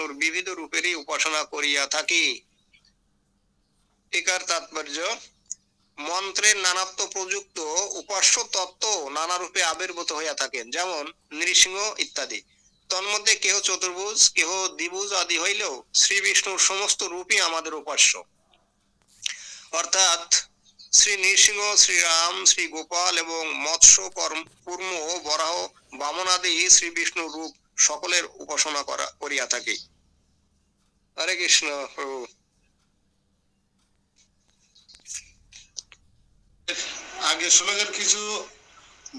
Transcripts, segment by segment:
বিষ্ণুর বিবিধ রূপেরই উপাসনা করিয়া থাকি। টিকার তাৎপর্য, মন্ত্রের নানাত্ব প্রযুক্ত উপাস্য তত্ত্ব নানা রূপে আবির্ভূত হইয়া থাকেন, যেমন নৃসিংহ ইত্যাদি। তন্মধ্যে কেহ চতুর্ভুজ, কেহ দ্বিভুজ আদি হইলেও শ্রী বিষ্ণুর সমস্ত রূপই আমাদের উপাস্য। অর্থাৎ শ্রী নৃসিংহ, শ্রীরাম, শ্রী গোপাল এবং মৎস্য, কুর্ম, বরাহ, বামন আদি শ্রী বিষ্ণুর রূপ সকলের উপাসনা করিয়া থাকি। হরে কৃষ্ণ। প্রভু আগে শ্লোকের কিছু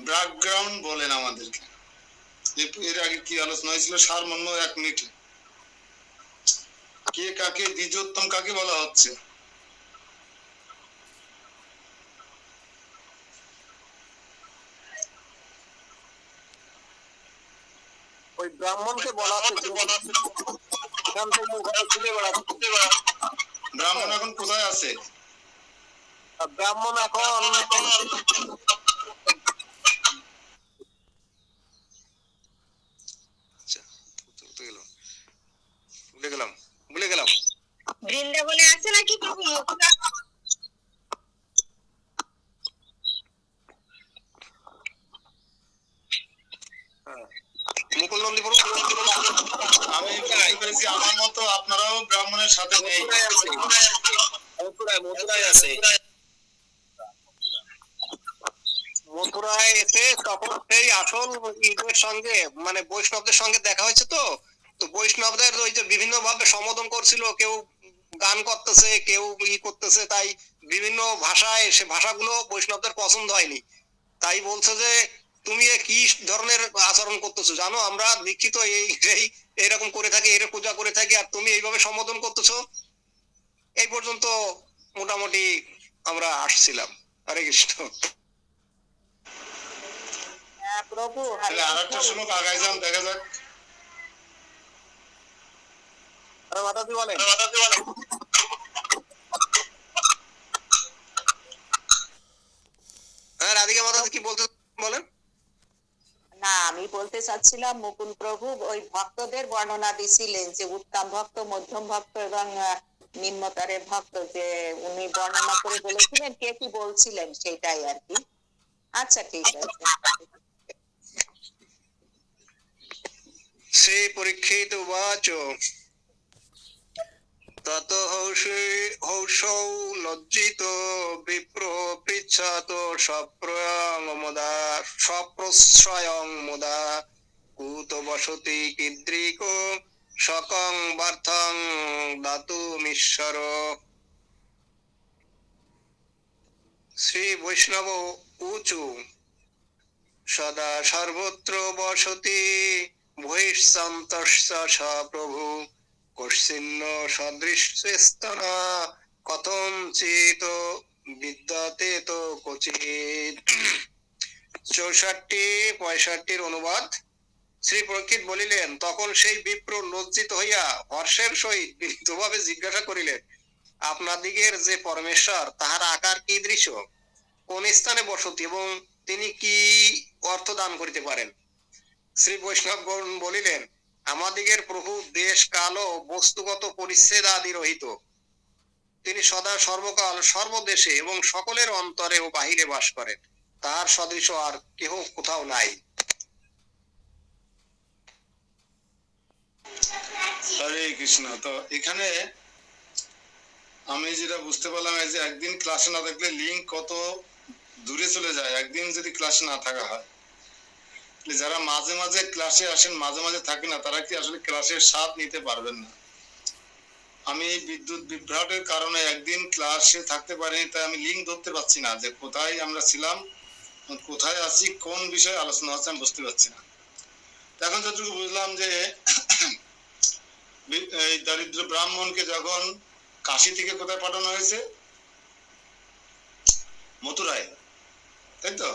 ব্যাকগ্রাউন্ড বলেন আমাদেরকে। এর আগে কি আলোচনা হয়েছিল সারমর্ম 1 মিনিটে। কে কাকে দ্বিজোত্তম কাকে বলা হচ্ছে? ওই ব্রাহ্মণকে বলা হচ্ছে। ব্রাহ্মণ এখন কোথায় আছে? ব্রাহ্মণ এখন ভুলে গেলাম বৃন্দাবনে আছে নাকি প্রভু? মুকুল নন্দী। আমি বুঝতে পেরেছি, আমার মতো আপনারাও ব্রাহ্মণের সাথে নেই। মথুরায় এসে তখন সেই আসল ঈদের সঙ্গে মানে বৈষ্ণবদের সঙ্গে দেখা হয়েছে। তো বৈষ্ণবদের ওই যে বিভিন্ন ভাবে সম্বোধন করছিল, কেউ গান করতেছে, কেউ করতেছে, তাই বিভিন্ন ভাষায়, সে ভাষাগুলো বৈষ্ণবদের পছন্দ হয়নি। তাই বলছে যে তুমি কি ধরনের আচরণ করতেছো, জানো আমরা দীক্ষিত এইরকম করে থাকি, এর পূজা করে থাকি, আর তুমি এইভাবে সম্বোধন করতেছো। এই পর্যন্ত মোটামুটি আমরা আসছিলাম। হরে কৃষ্ণ। প্রভু আরেকটা শ্লোক আগায় যান, দেখা যাক। মাতাজি বলেন। হ্যাঁ, রাধিকা মাতাজি কি বলতে বলেন? না, আমি বলতে চাচ্ছিলাম মুকুল প্রভু ওই ভক্তদের বর্ণনা দিছিলেন যে উত্তম ভক্ত, মধ্যম ভক্ত এবং নিম্নতরের ভক্ত, যে উনি বর্ণনা করে বলেছিলেন কে কি বলছিলেন সেটাই আর কি। আচ্ছা, ঠিক আছে। শ্রী পরীক্ষিত উবাচ তত হৌষৌ লজ্জিত বিপ্র পৃচ্ছাত সপ্রশ্রয়ং মুদা কুত বসতি কীদৃক সকং বার্থং দাতুমীশ্বর। শ্রী বৈষ্ণব উচু সদা সর্বত্র বসতি বহিঃসন্তস্য স প্রভু কশ্চিন্ন সদৃশ্যস্তনা কথঞ্চিত বিদ্যতে তো ক্বচিৎ। 64-65 অনুবাদ। শ্রী পরীক্ষিত বলিলেন, তখন সেই বিপ্র লজ্জিত হইয়া হর্ষের সহিত বিনীতভাবে জিজ্ঞাসা করিলেন, আপনাদিগের যে পরমেশ্বর, তাহার আকার কি দৃশ্য, কোন স্থানে বসতি এবং তিনি কি অর্থ দান করিতে পারেন? শ্রী বৈষ্ণবগণ বলিলেন, আমাদিগের প্রভু দেশ কাল ও বস্তুগত পরিচ্ছেদ আদি রহিত। তিনি সদা সর্বকাল সর্বদেশে এবং সকলের অন্তরে ও বাহিরে বাস করেন। তার সদৃশ আর কেহ কোথাও নাই। হরে কৃষ্ণ। তো এখানে আমি যেটা বুঝতে পারলাম, এই যে একদিন ক্লাসে না থাকলে লিঙ্ক কত দূরে চলে যায়। একদিন যদি ক্লাসে না থাকা হয়, যারা মাঝে মাঝে ক্লাসে আসেন, মাঝে মাঝে থাকে না, তারা কি আসলে ক্লাসের স্বাদ নিতে পারবেন না। আমি এই বিদ্যুৎ বিভ্রাটের কারণে একদিন ক্লাসে থাকতে পারিনি, তাই আমি লিঙ্ক ধরতে পারছি না যে কোথায় আমরা ছিলাম, কোথায় আছি, কোন বিষয়ে আলোচনা হচ্ছে, আমি বুঝতে পারছি না। এখন যতটুকু বুঝলাম যে এই দরিদ্র ব্রাহ্মণকে যখন কাশী থেকে কোথায় পাঠানো হয়েছে, মথুরায়, তাই তো?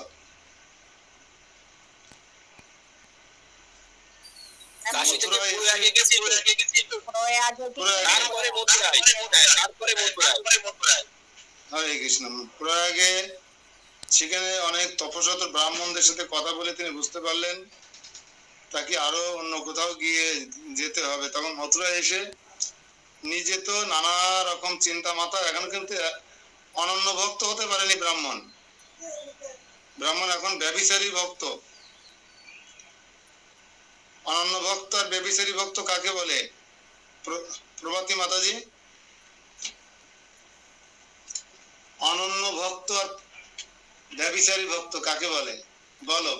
হরে কৃষ্ণ। প্রয়াগে সেখানে অনেক তপস্বত ব্রাহ্মণদের সাথে কথা বলে তিনি বুঝতে পারলেন তাকে আরো অন্য কোথাও গিয়ে যেতে হবে। তখন মথুরায় এসে নিজে তো নানা রকম চিন্তা মাথা, এখন কিন্তু অনন্য ভক্ত হতে পারেনি ব্রাহ্মণ। ব্রাহ্মণ এখন ব্যভিচারী ভক্ত। অনন্য ভক্ত আর ব্যভিচারী ভক্ত কাকে বলে? প্রভাতী মাতাজি, অনন্য ভক্ত আর ব্যভিচারী ভক্ত কাকে বলে বলো?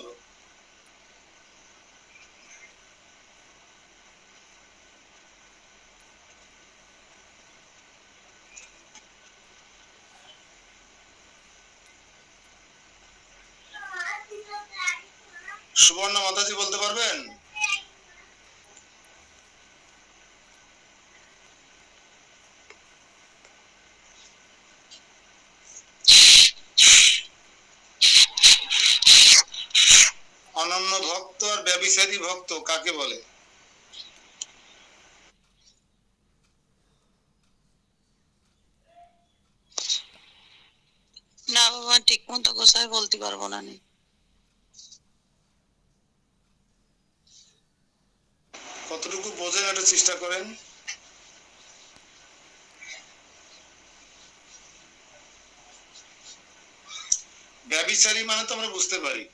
সুবর্ণা মাতাজি বলতে পারবেন? অনন্য ভক্ত আর ব্যভিচারী ভক্ত কাকে বলে? না বাবা, ঠিক মতো গোসাই বলতে পারবো না। কতটুকু বোঝেন একটা চেষ্টা করেন। ব্যভিচারী মানে তো আমরা বুঝতে পারি,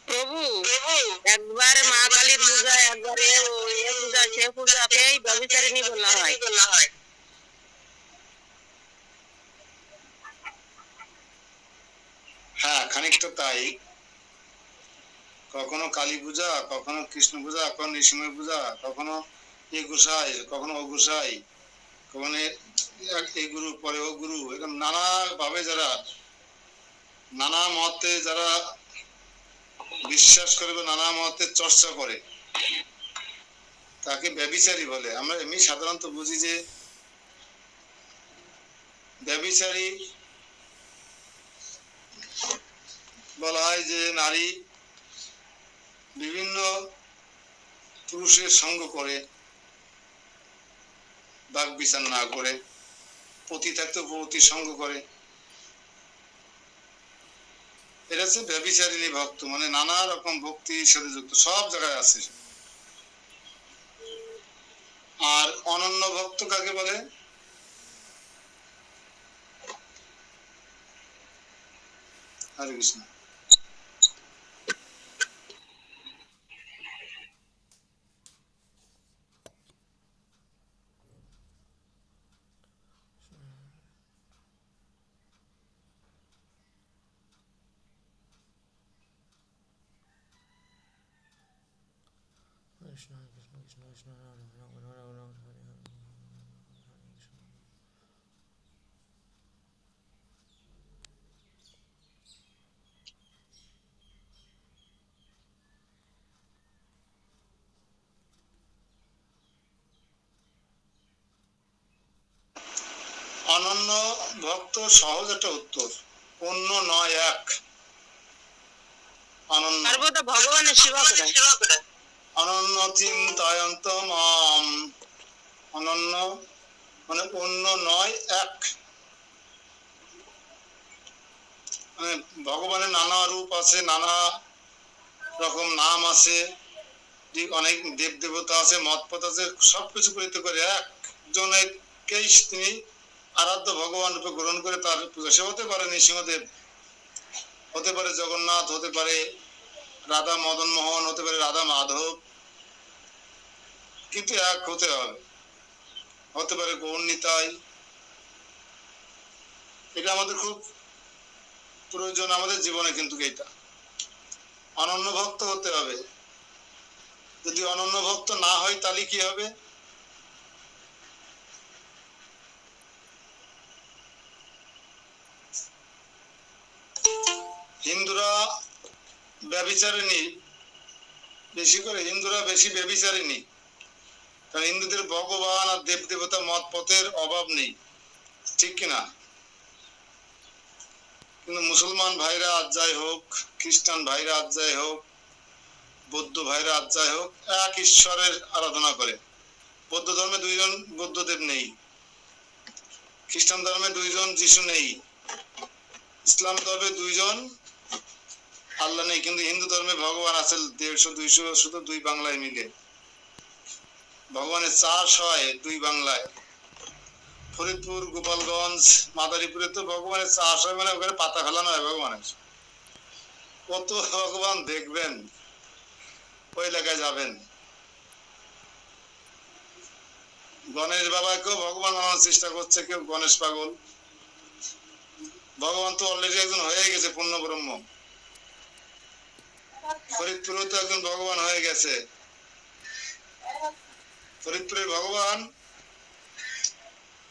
প্রভু একবার মা কালীর পূজা, একবারে এ পূজা সে পূজাকেই ব্যভিচারিণী বলা হয়। হ্যাঁ খানিকটা তাই। কখনো কালী পূজা, কখনো কৃষ্ণ পূজা, কখনো নৃসিংহ পূজা, কখনো এ গোসাই, কখনো ও গোসাই, কখনো এই গুরু পরে ও গুরু, এরকম নানা ভাবে যারা নানা মতে যারা বিশ্বাস করে বা নানা মতে চর্চা করে তাকে ব্যভিচারী বলে। আমরা এমনি সাধারণত বুঝি যে ব্যভিচারী বলা হয় যে নারী বিভিন্ন পুরুষের সঙ্গ করে, বাক বিচার না করে, পতি থাকতে পতি সঙ্গ করে, এটা হচ্ছে ব্যভিচারিণী ভক্ত, মানে নানা রকম ভক্তির সাথে যুক্ত, সব জায়গায় আছে। আর অনন্য ভক্ত কাকে বলে? হরে Krishna. Krishna Krishna Krishna Krishna Ram Ram Ram Ram Ram Hare Hare Hare Krishna. অনন্য ভক্ত সহজ একটা উত্তর, অন্য নয় এক। অনন্য সর্বদা ভগবানের সেবা করে। অনন্য চিন্তায়ন্ত মাম, অনন্য মানে অন্য নয় এক। মানে ভগবানের নানা রূপ আছে, নানা রকম নাম আছে, অনেক দেব দেবতা আছে, মত পথ আছে, সবকিছু করিতে করে একজনেরকেই তিনি আরাধ্য ভগবান রূপে গ্রহণ করে তার পূজা। সে হতে পারে নৃসিংহদেব, হতে পারে জগন্নাথ, হতে পারে রাধা মদন মোহন, হতে পারে রাধা মাধব, কিন্তু এক হতে হবে। হতে পারে গৌর নিতাই। এটা আমাদের খুব প্রয়োজন আমাদের জীবনে, কিন্তু এটা অনন্য ভক্ত হতে হবে। যদি অনন্য ভক্ত না হয় তাহলে কি হবে? হিন্দুরা ব্যভিচারিণী, বেশি করে হিন্দুরা বেশি ব্যভিচারিণী, কারণ হিন্দুদের ভগবান আর দেব দেবতা মত পথের অভাব নেই, ঠিক কিনা? কিন্তু মুসলমান ভাইরা আজ যাই হোক, খ্রিস্টান ভাইরা আজ যাই হোক, বৌদ্ধ ভাইরা আজ যাই হোক, এক ঈশ্বরের আরাধনা করে। বৌদ্ধ ধর্মে দুইজন বুদ্ধদেব নেই, খ্রিস্টান ধর্মে দুইজন যিশু নেই, ইসলাম ধর্মে 2 জন আল্লাহ নেই, কিন্তু হিন্দু ধর্মে ভগবান আছে 150-200, শুধু 2 বাংলায় মিলে ভগবানের চাষ হয় 2 বাংলায়। ফরিদপুর, গোপালগঞ্জ, মাদারীপুরে তো ভগবানের চাষ হয়, মানে ওখানে পাতা ফেলানো হয় ভগবানের। কত ভগবান দেখবেন, ওই এলাকায় যাবেন। গণেশ বাবাকেও ভগবান মানার চেষ্টা করছে কেউ, গণেশ পাগল। ভগবান তো অলরেডি একজন হয়ে গেছে পূর্ণ ব্রহ্ম। ফরিদপুরেও তো একজন ভগবান হয়ে গেছে। ফরিদপুরের ভগবান,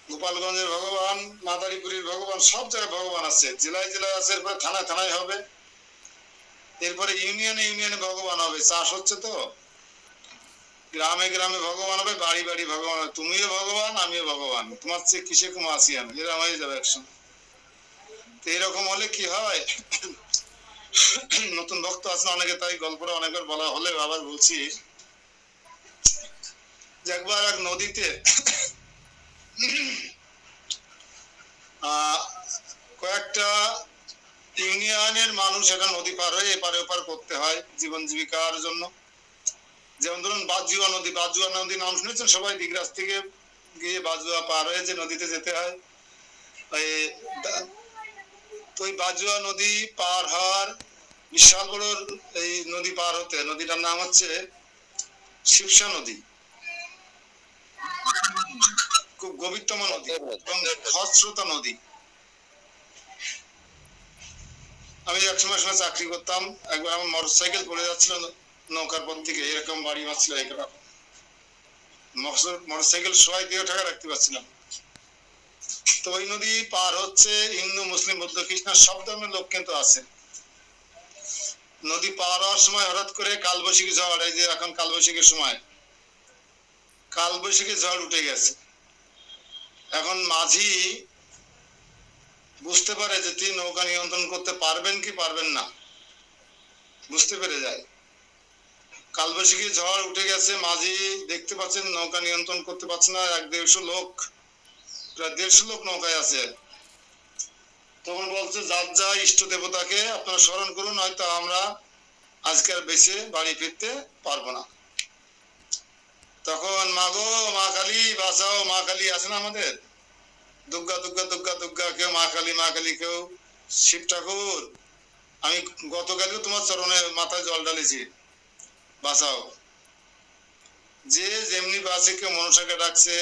গোপালগঞ্জের ভগবান, মাদারীপুরের ভগবান, সব জায়গায় ভগবান আছে। জেলায় জেলায় আছে, এরপরে থানায় থানায় হবে, এরপরে ইউনিয়নে ইউনিয়নে ভগবান হবে। চাষ হচ্ছে তো, গ্রামে গ্রামে ভগবান হবে, বাড়ি বাড়ি ভগবান হবে। তুমিও ভগবান, আমিও ভগবান, তোমার চেয়ে কিসে কম আছি আমি, এরকম হয়ে যাবে একসঙ্গে। তো এরকম হলে কি হয়, নতুন ভক্ত আছেন অনেকে, তাই গল্পটা অনেকবার বলা হলে আবার বলছি যে একবার এক নদীতে কয়েকটা ইউনিয়নের মানুষ একটা নদী পার হয়ে এপারে ওপার করতে হয় জীবন জীবিকার জন্য। যেমন ধরুন বাজুয়া নদী, বাজুয়া নদী নাম শুনেছেন সবাই? দিগরাজ থেকে গিয়ে বাজুয়া পার হয়ে যে নদীতে যেতে হয়, তো ওই বাজুয়া নদী পার হওয়ার বিশাল বড় এই নদী পার হতে, নদীটার নাম হচ্ছে শিবসা নদী। খুব গভীরতম নদী এবং খরস্রোতা নদী। আমি একসময় চাকরি করতাম, একবার আমার মোটর সাইকেল পড়ে যাচ্ছিল নৌকার পর থেকে, এরকম বাড়ি মারছিল এরকম, মোটর সাইকেল সবাই দিয়ে টাকা রাখতে পারছিলাম। তো ওই নদী পার হচ্ছে হিন্দু, মুসলিম, বৌদ্ধ, খ্রিস্টান সব ধর্মের লোক কিন্তু আছে। নদী পার হওয়ার সময় হঠাৎ করে কালবৈশাখী ঝড়, এই যে এখন কালবৈশাখীর সময়, কালবৈশাখী ঝড় উঠে গেছে। এখন মাঝি বুঝতে পারে যে তিনি নৌকা নিয়ন্ত্রণ করতে পারবেন কি পারবেন না, বুঝতে পেরে যায়। কালবৈশাখী ঝড় উঠে গেছে, মাঝি দেখতে পাচ্ছেন নৌকা নিয়ন্ত্রণ করতে পারছে না, 150 লোক, প্রায় 150 লোক নৌকায় আছে। তখন বলছে যার যা ইষ্ট দেবতাকে আপনারা স্মরণ করুন, হয়তো আমরা আজকে আর বেঁচে বাড়ি ফিরতে পারবো না। তখন মাগো মা কালী বাঁচাও, মা কালী আছেন আমাদের, দুর্গা দুর্গা দুর্গা দুর্গা, কেউ মা কালী মা কালী, কেউ শিব ঠাকুর, আমি গতকালও তোমার চরণে মাথায় জল ঢালেছি, বাঁচাও। যে যেমনি বাঁচে, কেউ মনসাকে ডাকছে,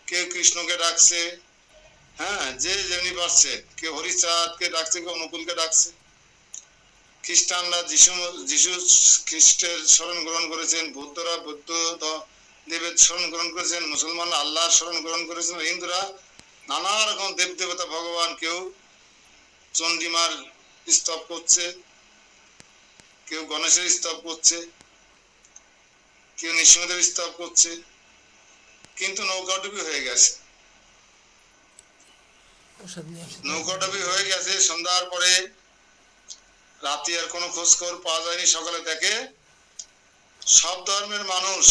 কেউ কৃষ্ণকে ডাকছে, হ্যাঁ, যে যেমনি পারছে, কেউ হরিচাঁদকে ডাকছে, কেউ অনুকূলকে ডাকছে। খ্রিস্টানরা যিশু খ্রিস্টের স্মরণ গ্রহণ করেছেন, বৌদ্ধরা বুদ্ধ দেবের স্মরণ গ্রহণ করেছেন, মুসলমান আল্লাহর স্মরণ গ্রহণ করেছেন, হিন্দুরা নানা রকম দেব দেবতা ভগবান, কেউ চন্ডিমার স্তব করছে, কেউ গণেশের স্তব করছে, কেউ নৃসিংহদেব স্তব করছে, কিন্তু নৌকাডুবি হয়ে গেছে। নৌকাডুবি হয়ে গেছে, সন্ধ্যার পরে রাতে আর কোনো খোঁজ খবর পাওয়া যায়নি। সকালে দেখে সব ধর্মের মানুষ,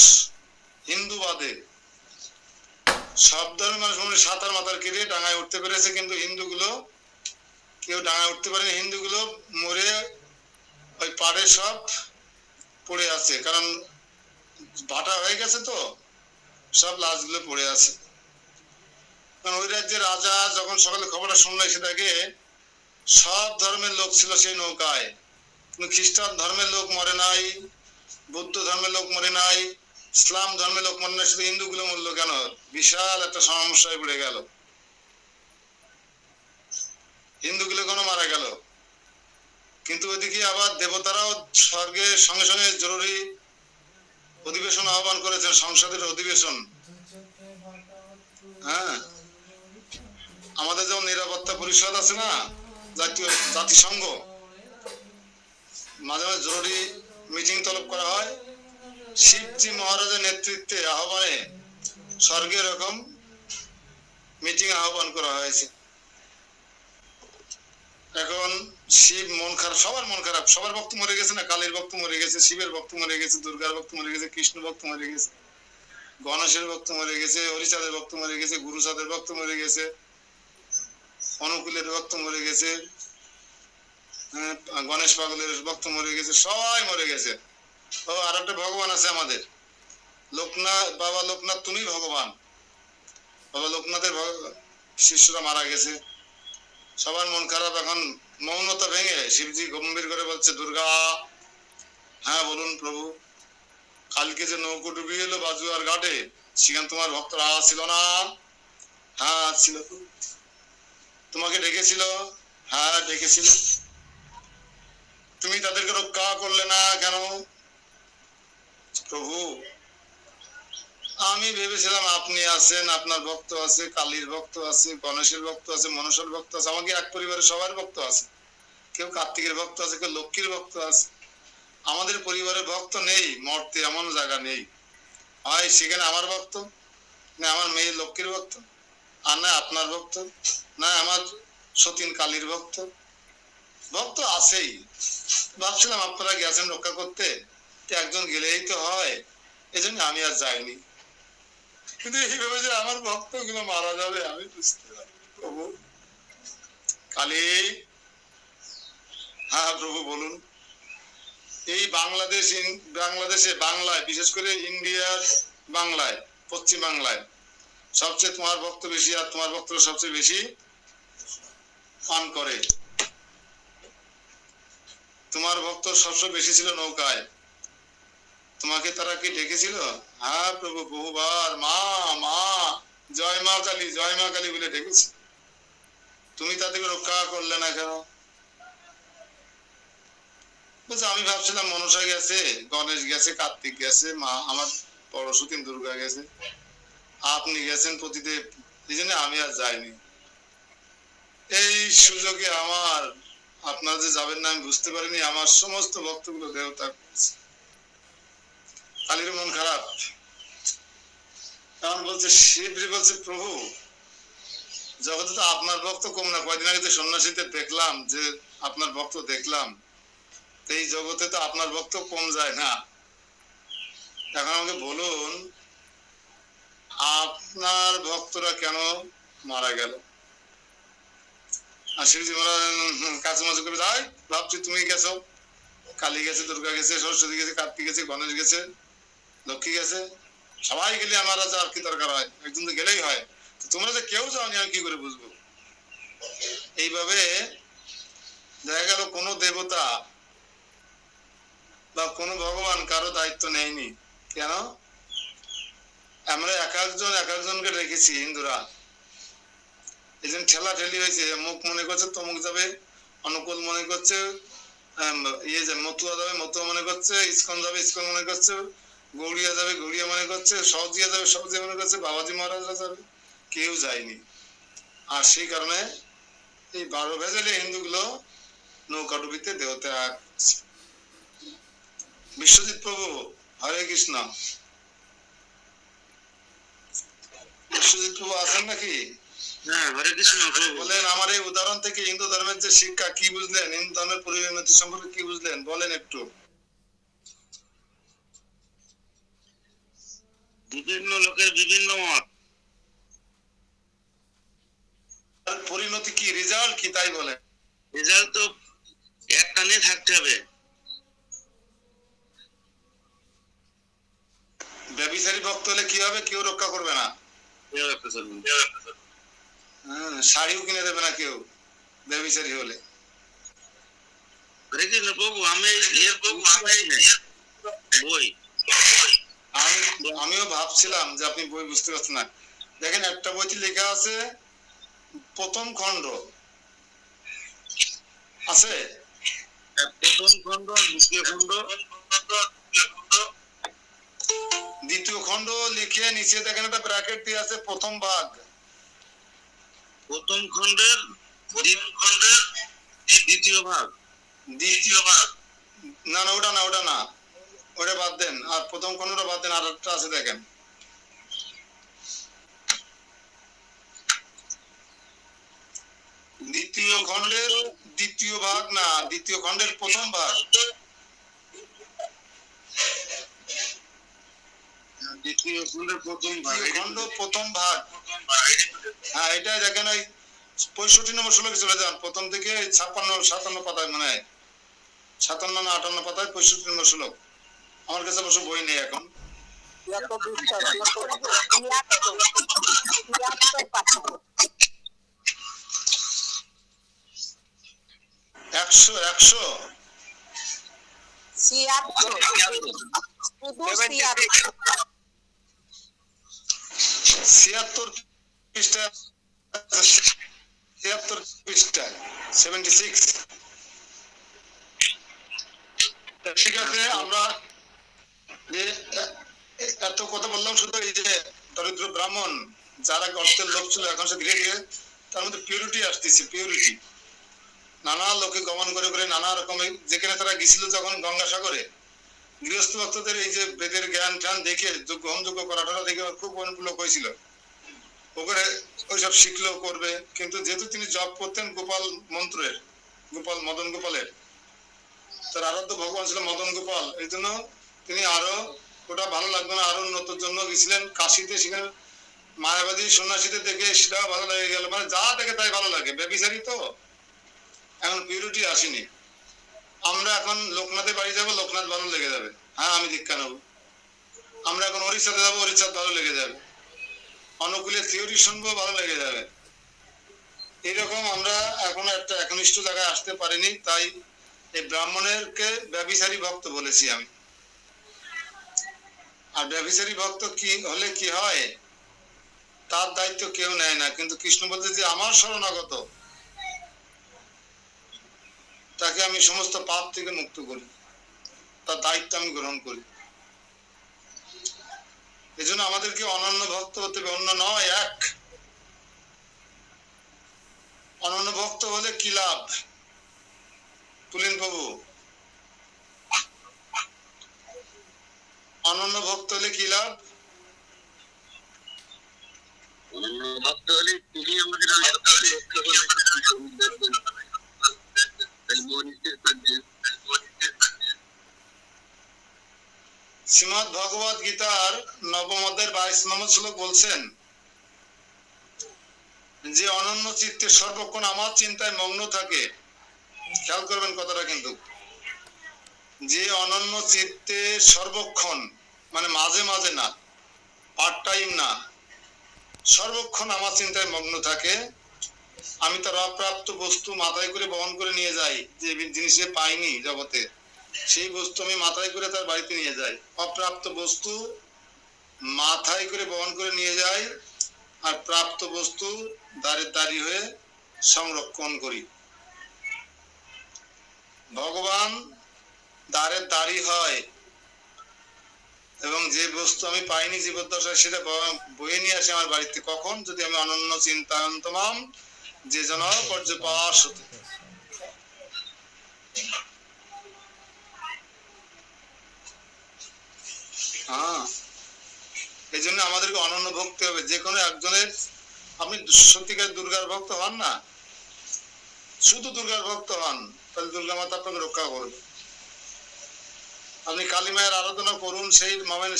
হিন্দু বাদে সব ধর্মের মানুষ মানে সাঁতার মাতার কেটে ডাঙায় উঠতে পেরেছে, কিন্তু হিন্দুগুলো কেউ ডাঙায় উঠতে পারেনি। হিন্দুগুলো মরে ওই পাড়ে সব পড়ে আছে, কারণ ভাটা হয়ে গেছে তো, সব লাশগুলো পড়ে আছে। কারণ ওই রাজ্যের রাজা যখন সকালে খবরটা শুনলো, এসে দেখে সব ধর্মের লোক ছিল সেই নৌকায়, কিন্তু খ্রিস্টান ধর্মের লোক মরে নাই, বৌদ্ধ ধর্মের লোক মরে নাই, ইসলাম ধর্মের লোক মরে নাই, শুধু হিন্দুগুলো মরলো কেন? বিশাল একটা সমস্যায় পড়ে গেল। হিন্দুগুলো কেন মারা গেল? কিন্তু ওইদিকে আবার দেবতারাও স্বর্গের সঙ্গে সঙ্গে জরুরি অধিবেশন আহ্বান করেছেন, সংসদের অধিবেশন। হ্যাঁ, আমাদের যেমন নিরাপত্তা পরিষদ আছে না, জাতিসংঘ, মাঝে মাঝে জরুরি মিটিং তলব করা হয়। শিবজি মহারাজের নেতৃত্বে আহ্বানে স্বর্গের এরকম মিটিং আহ্বান করা হয়েছে। এখন শিব মন খারাপ, সবার মন খারাপ, সবার ভক্ত মরে গেছে না, কালীর ভক্ত মরে গেছে, শিবের ভক্ত মরে গেছে, দুর্গার ভক্ত মরে গেছে, কৃষ্ণ ভক্ত মরে গেছে, গণেশের ভক্ত মরে গেছে, হরিচাঁদের ভক্ত মরে গেছে, গুরুচাঁদের ভক্ত মরে গেছে, অনুকূলের ভক্ত মরে গেছে, গণেশ পাগলের ভক্ত মরে গেছে, সবাই মরে গেছে। ও আর একটা ভগবান আছে আমাদের, লোকনাথ, বাবা লোকনাথ তুমি ভগবান। বাবা লোকনাথের শিষ্যরা মারা গেছে, সবার মন খারাপ। এখন মৌনতা ভেঙে শিবজি গম্ভীর করে বলছে, দুর্গা। হ্যাঁ বলুন প্রভু। কালকে যে নৌকো ডুবি এলো বাজুয়ার ঘাটে, সেখানে তোমার ভক্তরা ছিল না? হ্যাঁ ছিল। তোমাকে ডেকেছিল? হ্যাঁ ডেকেছিল। তুমি তাদেরকে রক্ষা করলে না কেন? প্রভু আমি ভেবেছিলাম আপনি আছেন, আপনার ভক্ত আছে, কালীর ভক্ত আছে, গণেশের ভক্ত আছে, মনসার ভক্ত আছে, আমাকে এক পরিবারের সবার ভক্ত আছে। কেউ কার্তিকের ভক্ত আছে, কেউ লক্ষ্মীর ভক্ত আছে। আমাদের পরিবারের ভক্ত নেই, মরতে এমন জায়গা নেই। হয় সেখানে আমার ভক্ত, না আমার মেয়ে লক্ষ্মীর ভক্ত, আর না আপনার ভক্ত, না আমার সতীন কালীর ভক্ত। ভক্ত আছেই। ভাবছিলাম আপনারা গেছেন রক্ষা করতে, একজন গেলেই তো হয়, এই জন্য আমি আর যাইনি। কিন্তু এইভাবে যে আমার ভক্ত গুলো মারা যাবে আমি বুঝতে পারি। প্রভু কালী। হ্যাঁ প্রভু বলুন। এই বাংলাদেশে বাংলায়, বিশেষ করে ইন্ডিয়ার বাংলায়, পশ্চিম বাংলায় সবচেয়ে তোমার ভক্ত বেশি, আর তোমার ভক্ত সবচেয়ে বেশি পান করে। তোমার ভক্ত সবচেয়ে বেশি ছিল নৌকায়। তোমাকে তারা কি ডেকেছিল? হ্যাঁ প্রভু বহুবার মা মা, জয় মা কালী, জয় মা কালী বলে ডেকেছে। তুমি তাদেরকে রক্ষা করলে না কেন? বলছে আমি ভাবছিলাম মনসা গেছে, গণেশ গেছে, কার্তিক গেছে, মা আমার বড় সতীন দুর্গা গেছে, আপনি গেছেন পতিদেব, এই জন্য আমি আর যাইনি। এই সুযোগে আমার, আপনারা যে যাবেন না আমি বুঝতে পারিনি, আমার সমস্ত ভক্তগুলো দেহত্যাগ করছে। কালীর মন খারাপ। এখন বলছে শিবজি বলছে, প্রভু জগতে তো আপনার ভক্ত কম না। কয়দিন আগে তো সন্ন্যাসীতে দেখলাম যে আপনার ভক্ত দেখলাম, এই জগতে তো আপনার ভক্ত কম যায় না। এখন আমাকে বলুন আপনার ভক্তরা কেন মারা গেল? আর শিবজি মহারাজ কাছে মাঝে করে যাই, ভাবছি তুমি গেছো, কালী গেছে, দুর্গা গেছে, সরস্বতী গেছে, কার্তিক গেছে, গণেশ গেছে, লক্ষ্মী গেছে, সবাই গেলে আমার আর কি দরকার হয়? একজন তো গেলেই হয়। তোমরা যে কেউ যাওনি আমি কি করে বুঝবো? এইভাবে দেখা গেল কোন দেবতা বা কোন ভগবান কারো দায়িত্ব নেয়নি। কেন? আমরা এক একজনকে রেখেছি হিন্দুরা, এই জন্য ঠেলা ঠেলি হয়েছে। মুখ মনে করছে তমুক যাবে, অনুকূল মনে করছে ইয়ে যাবে, মতুয়া যাবে মতুয়া মনে করছে, ইস্কন যাবে ইস্কন মনে করছে, গৌড়িয়া যাবে গৌড়িয়া মনে করছে, সহজিয়া যাবে সহজিয়া মনে করছে, বাবাজি মহারাজরা যাবে, কেউ যায়নি। আর সেই কারণে এই 12 ভেজালে হিন্দুগুলো নৌকাডুবিতে দেহত্যাগ। বিশ্বজিৎ প্রভু হরে কৃষ্ণ। বিশ্বজিৎ প্রভু আছেন নাকি? হ্যাঁ হরে কৃষ্ণ প্রভু। বলেন আমার এই উদাহরণ থেকে হিন্দু ধর্মের যে শিক্ষা কি বুঝলেন, হিন্দু ধর্মের পরিণতি সম্পর্কে কি বুঝলেন বলেন একটু। বিভিন্ন লোকের বিভিন্ন মত। পরিণতি কি, রেজাল্ট কি তাই বলেন। রেজাল্ট তো এক টানে থাকতে হবে। ব্যভিচারী ভক্ত হলে কি হবে? কেউ রক্ষা করবে না। শাড়িও কিনে দেবে না কেউ ব্যভিচারী হলে। হরে কৃষ্ণ প্রভু। আমি বই আমিও ভাবছিলাম যে আপনি বই বুঝতে পারছেন না। দেখেন একটা বইতে লেখা আছে প্রথম খণ্ড আছে, প্রথম খণ্ড, দ্বিতীয় খণ্ড, দ্বিতীয় খণ্ড লিখে নিচে দেখেন একটা ব্র্যাকেট দিয়ে আছে প্রথম ভাগ। প্রথম খণ্ডের দ্বিতীয় ভাগ। দ্বিতীয় ভাগ না না, ওটা না, ওটা না, ওটা বাদ দেন। আর প্রথম খণ্ডটা বাদ দেন, আর একটা আছে দেখেন দ্বিতীয় খণ্ডের দ্বিতীয় ভাগ, না দ্বিতীয় খণ্ডের প্রথম ভাগ। দ্বিতীয় খণ্ডের প্রথম ভাগ, খণ্ড প্রথম ভাগ। হ্যাঁ এটাই দেখেন, ওই 65 নম্বর শ্লোকে চলে যান, প্রথম থেকে 56-57 পাতায়, মানে 57 না 58 পাতায় 65 নম্বর শ্লোক। আমার কাছে অবশ্য বই নেই এখন। 100 76 পৃষ্ঠা, 76 পৃষ্ঠা 76। ঠিক আছে, আমরা যে এত কথা বললাম, শুধু এই যে দরিদ্র ব্রাহ্মণ যারা অর্থের লোক ছিল, এখন সে ধীরে ধীরে তার মধ্যে পিউরিটি আসতেছে, পিউরিটি। নানা লোকে গমন করে করে নানা রকমের, যেখানে তারা গেছিল যখন গঙ্গাসাগরে, গৃহস্থ ভক্তদের এই যে বেদের জ্ঞান জ্ঞান দেখে গ্রহণযোগ্য করাটা দেখে খুব অনুকূলক হয়েছিল। ওখানে ওইসব শিখলেও করবে, কিন্তু যেহেতু তিনি জপ করতেন গোপাল মন্ত্রের, মদন গোপালের, তার আরাধ্য ভগবান ছিল মদন গোপাল, এই জন্য তিনি আরো, ওটা ভালো লাগবে না, আরো উন্নতর জন্য গেছিলেন কাশিতে। সেখানে মায়াবাদী সন্ন্যাসীদের দেখে সেটা ভালো লেগে গেল, মানে যা দেখে তাই ভালো লাগে, ব্যভিচারী তো, এখন পিউরিটি আসেনি। আমরা এখন লোকনাথের বাড়ি যাবো, লোকনাথ ভালো লেগে যাবে, হ্যাঁ আমি দীক্ষা নেবো। আমরা এখন ওড়িশাতে যাবো, ওড়িশাত ভালো লেগে যাবে। অনুকূলে থিওরি শুনবো, ভালো লেগে যাবে। এরকম আমরা এখন একটা একনিষ্ঠ জায়গায় আসতে পারিনি, তাই এই ব্রাহ্মণেরকে ব্যভিচারী ভক্ত বলেছি আমি। আর ব্যভিচারী ভক্ত কি হলে কি হয়, তার দায়িত্ব কেউ নেয় না, কিন্তু কৃষ্ণ বলতে যে আমার শরণাগত, তাকে আমি সমস্ত পাপ থেকে মুক্ত করি, তার দায়িত্ব আমি গ্রহণ করি। এই জন্য আমাদেরকে অনন্য ভক্ত হতে হবে, অন্য নয়, এক। অনন্য ভক্ত হলে কি লাভ? তুলিন প্রভু, অনন্য ভক্ত হলে কি লাভ? ভক্ত হলে তিনি আমাদের রক্ষা করবেন। শ্রীমদ্ ভগবত গীতার 9ম অধ্যায়ের 22 নম্বর শ্লোক বলছেন যে অনন্য চিত্তে সর্বক্ষণ আমার চিন্তায় মগ্ন থাকে। খেয়াল করবেন কথাটা কিন্তু, যে অনন্য চিত্তে সর্বক্ষণ, মানে মাঝে মাঝে না, পার্ট টাইম না, সর্বক্ষণ আমার চিন্তায় মগ্ন থাকে। আমি তার অপ্রাপ্ত বস্তু মাথায় করে বহন করে নিয়ে যাই, যে জিনিসে পাইনি জগতে, সেই বস্তু আমি মাথায় করে তার বাড়িতে নিয়ে যাই। অপ্রাপ্ত বস্তু মাথায় করে বহন করে নিয়ে যাই, আর প্রাপ্ত বস্তু দাঁড়ের দাঁড়ি হয়ে সংরক্ষণ করি। ভগবান দ্বারের দাঁড়ি হয়, এবং যে বস্তু আমি পাইনি জীবদ্দশায় সেটা বয়ে নিয়ে আসে আমার বাড়িতে। কখন? যদি আমি অনন্য চিন্তায়ন্তমাম যে জন পর্যপাস হতে। হ্যাঁ, এই জন্য আমাদেরকে অনন্য ভক্তি হবে। যে কোনো একজনের, আপনি সত্যিকার দুর্গার ভক্ত হন না, শুধু দুর্গার ভক্ত হন, তাহলে দুর্গা মাতা আপনাকে রক্ষা করবে। আপনি কালী মায়ের আরাধনা করুন,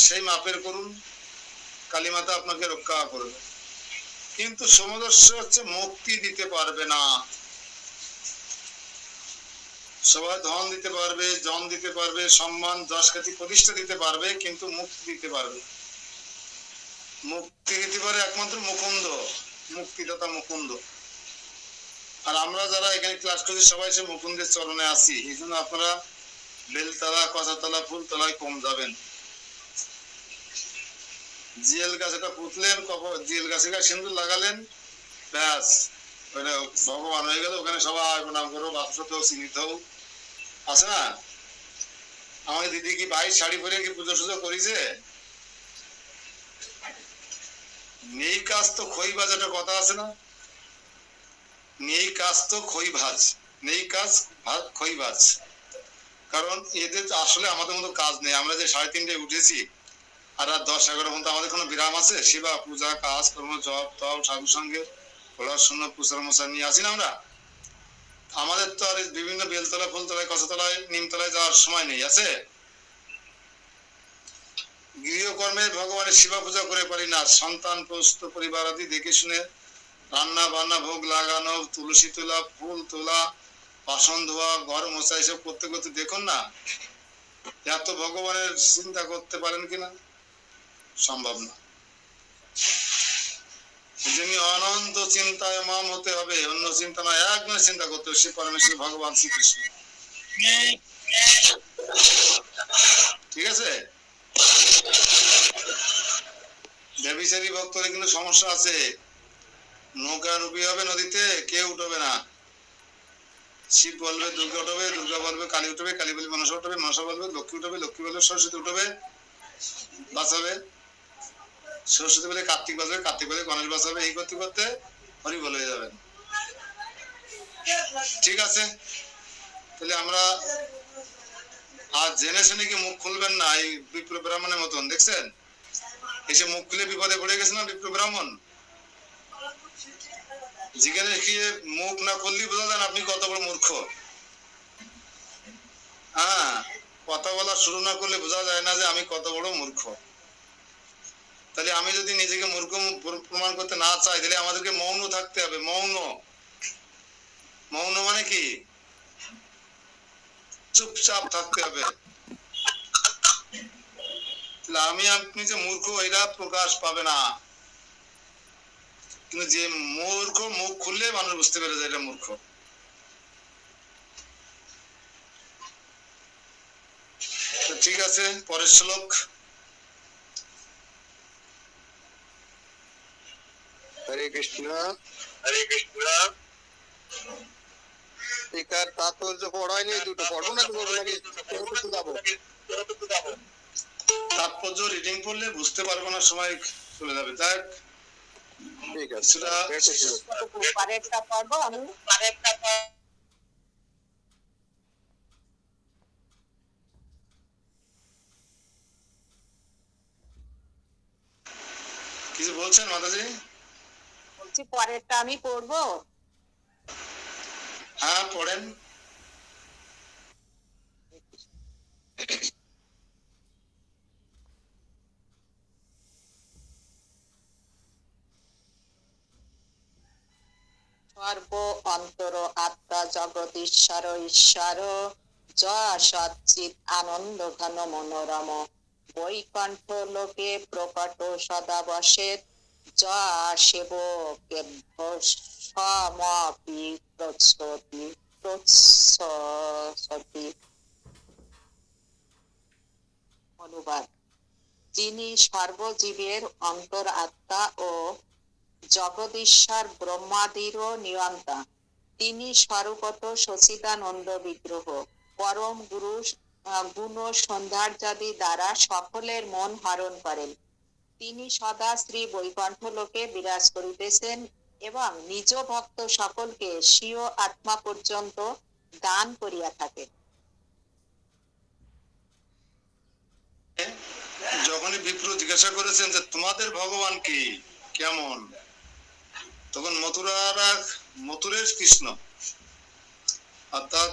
সেই মাপের করুন, কালী মাতা আপনাকে রক্ষা করবে। কিন্তু সমস্যা হচ্ছে মুক্তি দিতে পারবে না। সবাই ধন দিতে পারবে, জন দিতে পারবে, সম্মান, যশ খ্যাতি প্রতিষ্ঠা দিতে পারবে, কিন্তু মুক্তি দিতে পারবে। মুক্তি দিতে পারে একমাত্র মুকুন্দ, মুক্তিদাতা মুকুন্দ। আর আমরা যারা এখানে ক্লাস করছি সবাই সে মুকুন্দের চরণে আছি। এই জন্য আপনারা বেলতলা, কচাতলা, ফুলতলায় কম যাবেন। জিএল গাছ এটা পুতলেন, জিএল গাছে সিন্দুর লাগালেন, ব্যাস ওটা ভগবান হয়ে গেল। ওখানে সবাই প্রণাম করো, বাচ্চাতে চিহ্নিত আছে না। আমাকে দিদি কি 22 শাড়ি পরে কি পুজো সুজো করেছে? নেই কাজ তো খই ভাজ, একটা কথা আছে না, নেই কাজ তো খই ভাজ, নেই কাজ ভাত খই ভাজ। কারণ এদের আসলে আমাদের মতো কাজ নেই। আমরা যে 3:30টায় উঠেছি আর রাত 10-11 পর্যন্ত আমাদের কোনো বিরাম আছে? সেবা পূজা কাজ কর্ম, জপ তপ, ঠাকুর সঙ্গে পড়াশোনা প্রচার মশা নিয়ে আসি না আমরা। আমাদের তো আর বিভিন্ন বেলতলা, ফুলতলায়, কচাতলায়, নিমতলায় যাওয়ার সময় নেই, আছে? গৃহকর্মে ভগবানের সেবা পূজা করে পারি না, সন্তান প্রস্তুত পরিবার আদি দেখে শুনে রান্না বান্না, ভোগ লাগানো, তুলসী তোলা, ফুল তোলা, বাসন ধোয়া, ঘর মোছা, এসব করতে করতে দেখুন না এত ভগবানের চিন্তা করতে পারেন কিনা, সম্ভব না। যিনি অনন্ত চিন্তায় মাম হতে হবে, অন্য চিন্তা নয়, একবার চিন্তা করতে হবে, সে পরমেশ্বর ভগবান শ্রীকৃষ্ণ। ঠিক আছে? ব্যভিচারী ভক্তদের কিন্তু সমস্যা আছে, নৌকা ডুবি হবে নদীতে, কেউ উঠবে না। শিব বলবে দুর্গা উঠবে, দুর্গা বলবে কালী উঠবে, কালী বলবে মনসা উঠবে, মনসা বলবে লক্ষ্মী উঠবে, লক্ষ্মী বলবে সরস্বতী উঠবে, বাঁচাবে। সরস্বতী বলে কার্তিক বাঁচবে, কার্তিক বলে গণেশ বাঁচাবে। এই করতে করতে হরি বল হয়ে যাবেন। ঠিক আছে, তাহলে আমরা আজ জেনে শুনে কি মুখ খুলবেন না, এই বিপ্র ব্রাহ্মণের মতন দেখছেন, এসে মুখ খুলে বিপদে পড়ে গেছে না বিপ্র ব্রাহ্মণ। যেখানে গিয়ে মুখ না খুললেই বোঝা যান আপনি কত বড় মূর্খ। হ্যাঁ, কথা বলা শুরু না করলে বোঝা যায় না যে আমি কত বড় মূর্খ। তাহলে আমি যদি নিজেকে মূর্খ প্রমাণ করতে না চাই, তাহলে আমাদেরকে মৌন থাকতে হবে। মৌন, মৌন মানে কি? চুপচাপ থাকতে হবে। আমি আপনি যে মূর্খ এরা প্রকাশ পাবে না, কিন্তু যে মূর্খ মুখ খুললে মানুষ বুঝতে পেরে যায় এটা মূর্খ। ঠিক আছে, পরের শ্লোক। হরে কৃষ্ণ। হরে কৃষ্ণ। টিকার তাৎপর্য পড়ায়নি, দুটো পড়বো নাকি যাবো? তাৎপর্য রিডিং পড়লে বুঝতে পারবো না, সময় চলে যাবে। দেখ, ঠিক আছে, সেটা পরেরটা পড়বো আমি। কিছু বলছেন মাতাজি? বলছি পরেরটা আমি পড়বো। হ্যাঁ, পড়েন। সর্ব অন্তর আত্মা জগদীশ্বর ঈশ্বর জয় সচ্চিৎ আনন্দ ঘন মনোরম বৈকুণ্ঠ লোকে প্রকট সদা বসে জয় সেবকে সমপি প্রচ্ছতি। অনুবাদ: যিনি সর্বজীবের অন্তর আত্মা ও জগদীশ্বর ব্রহ্মাদিরও নিয়ন্তা, তিনি স্বরূপত সচিদানন্দ বিগ্রহ, পরম গুরু গুণ সন্ধ্যার্যাদি দ্বারা সকলের মন হরণ করেন। তিনি সদা শ্রী বৈকুণ্ঠ লোকে বিরাজ করিতেছেন এবং নিজ ভক্ত সকলকে স্বীয় আত্মা পর্যন্ত দান করিয়া থাকেন। যখনই বিপ্র জিজ্ঞাসা করেছেন যে তোমাদের ভগবান কি, কেমন, তখন মথুরের কৃষ্ণ অর্থাৎ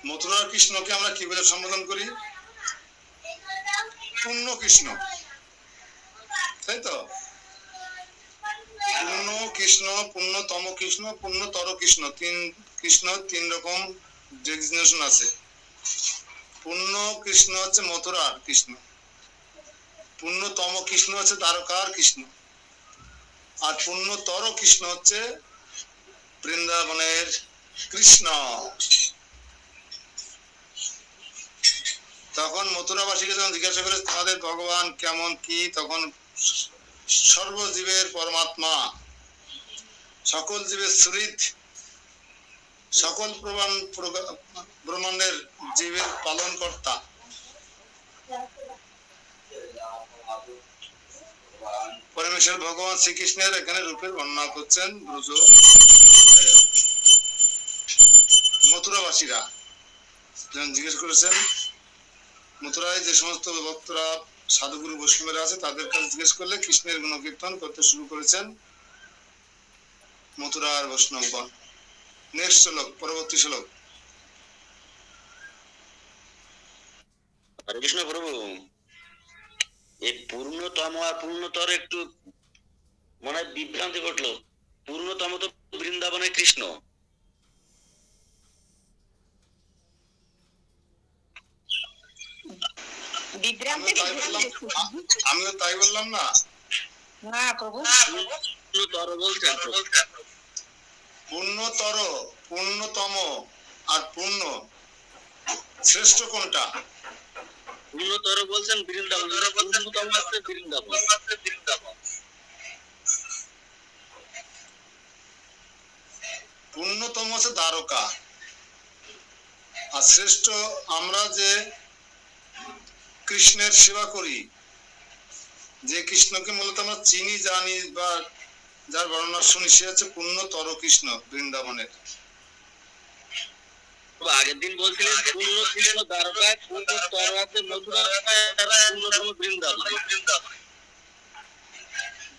মথুরার কৃষ্ণকে আমরা কি বলে সম্বোধন করি? পূর্ণ কৃষ্ণ, তাই তো? পূর্ণ কৃষ্ণ, পূর্ণতম কৃষ্ণ, পূর্ণতর কৃষ্ণ, তিন রকম ডেজিগনেশন আছে। পূর্ণ কৃষ্ণ হচ্ছে মথুরার কৃষ্ণ, পূর্ণতম কৃষ্ণ হচ্ছে দ্বারকার কৃষ্ণ, আর পূর্ণতর কৃষ্ণ হচ্ছে বৃন্দাবনের কৃষ্ণ। তখন মথুরাবাসীকে যখন জিজ্ঞাসা করে তোমাদের ভগবান কেমন কি, তখন সর্বজীবের পরমাত্মা, সকল জীবের সুহৃদ, সকল ব্রহ্মাণ্ডের জীবের পালন কর্তা, পরমেশ্বর ভগবান শ্রীকৃষ্ণের এখানে রূপের বর্ণনা করছেন ব্রজ মথুরাবাসীরা যখন জিজ্ঞেস করেছেন। মথুরায় যে সমস্ত ভক্তরা সাধুগুরু বৈষ্ণবেরা আছে তাদের কাছে জিজ্ঞেস করলে কৃষ্ণের গুণকীর্তন করতে শুরু করেছেন মথুরার বৈষ্ণবগণ। নেক্সট শ্লোক, পরবর্তী শ্লোক। হরে কৃষ্ণ প্রভু। এই পূর্ণতম আর পূর্ণতর একটু মনে হয় বিভ্রান্তি ঘটলো। পূর্ণতম তো বৃন্দাবনে কৃষ্ণ। বিভ্রান্তি আমিও তাই বললাম না। না প্রভু, পূর্ণতর বলছেন প্রভু। পূর্ণতর, পূর্ণতম আর পূর্ণ শ্রেষ্ঠ কোনটা? পূর্ণতর বলছেন বৃন্দাবন, পূর্ণতম আছে বৃন্দাবন। পূর্ণতম হচ্ছে দ্বারকা, আর শ্রেষ্ঠ আমরা যে কৃষ্ণের সেবা করি, যে কৃষ্ণকে মূলত আমরা চিনি জানি বা যার বর্ণনা শুনি, সে হচ্ছে পূর্ণতর কৃষ্ণ বৃন্দাবনের। আগের দিন বলছিলেন পূর্ণ কৃষ্ণ দ্বারকায়, পূর্ণতর আছে মথুরা, পূর্ণতম বৃন্দাবন।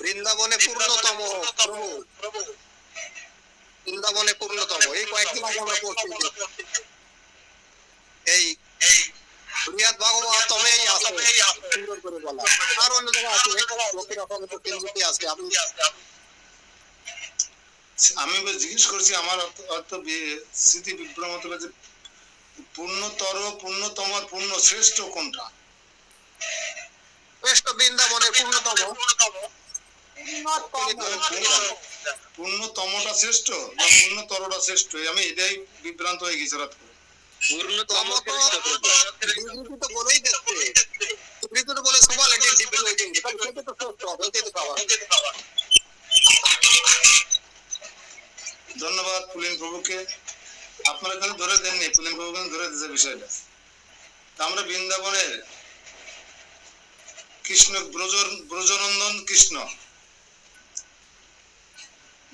বৃন্দাবনে পূর্ণতম প্রভু, বৃন্দাবনে পূর্ণতম। এই কয়েকদিন আগে আমরা পড়ছি এই বৃহৎ ভাগবতমেই আছে সুন্দর করে বলা। আর অন্য জায়গায় আছে, লোকের অপরাধ কেন্দ্রটি আছে। আমি জিজ্ঞেস করছি, আমার অর্থ স্মৃতি বিভ্রমত যে পূর্ণতর, পূর্ণতম আর পূর্ণ শ্রেষ্ঠ কোনটা? শ্রেষ্ঠ বৃন্দাবনের পূর্ণতম। পূর্ণতমটা শ্রেষ্ঠ না পূর্ণতরটা শ্রেষ্ঠ? আমি এটাই বিভ্রান্ত হয়ে গেছি রাত করে। পূর্ণতম শ্রেষ্ঠ প্রভু। ডিগ্রি তো বলেই যাচ্ছে, ডিগ্রি তো বলে সুপারলেটিভ ডিগ্রি হয়ে গেছে, সেটা তো শ্রেষ্ঠ হবে, এটাই তো স্বাভাবিক। ধন্যবাদ পুলিন প্রভুকে। আপনারা কিন্তু ধরে দেননি, পুলিন প্রভু কিন্তু ধরে দিয়েছে বিষয়টা। আমরা বৃন্দাবনের কৃষ্ণ ব্রজনন্দন কৃষ্ণ,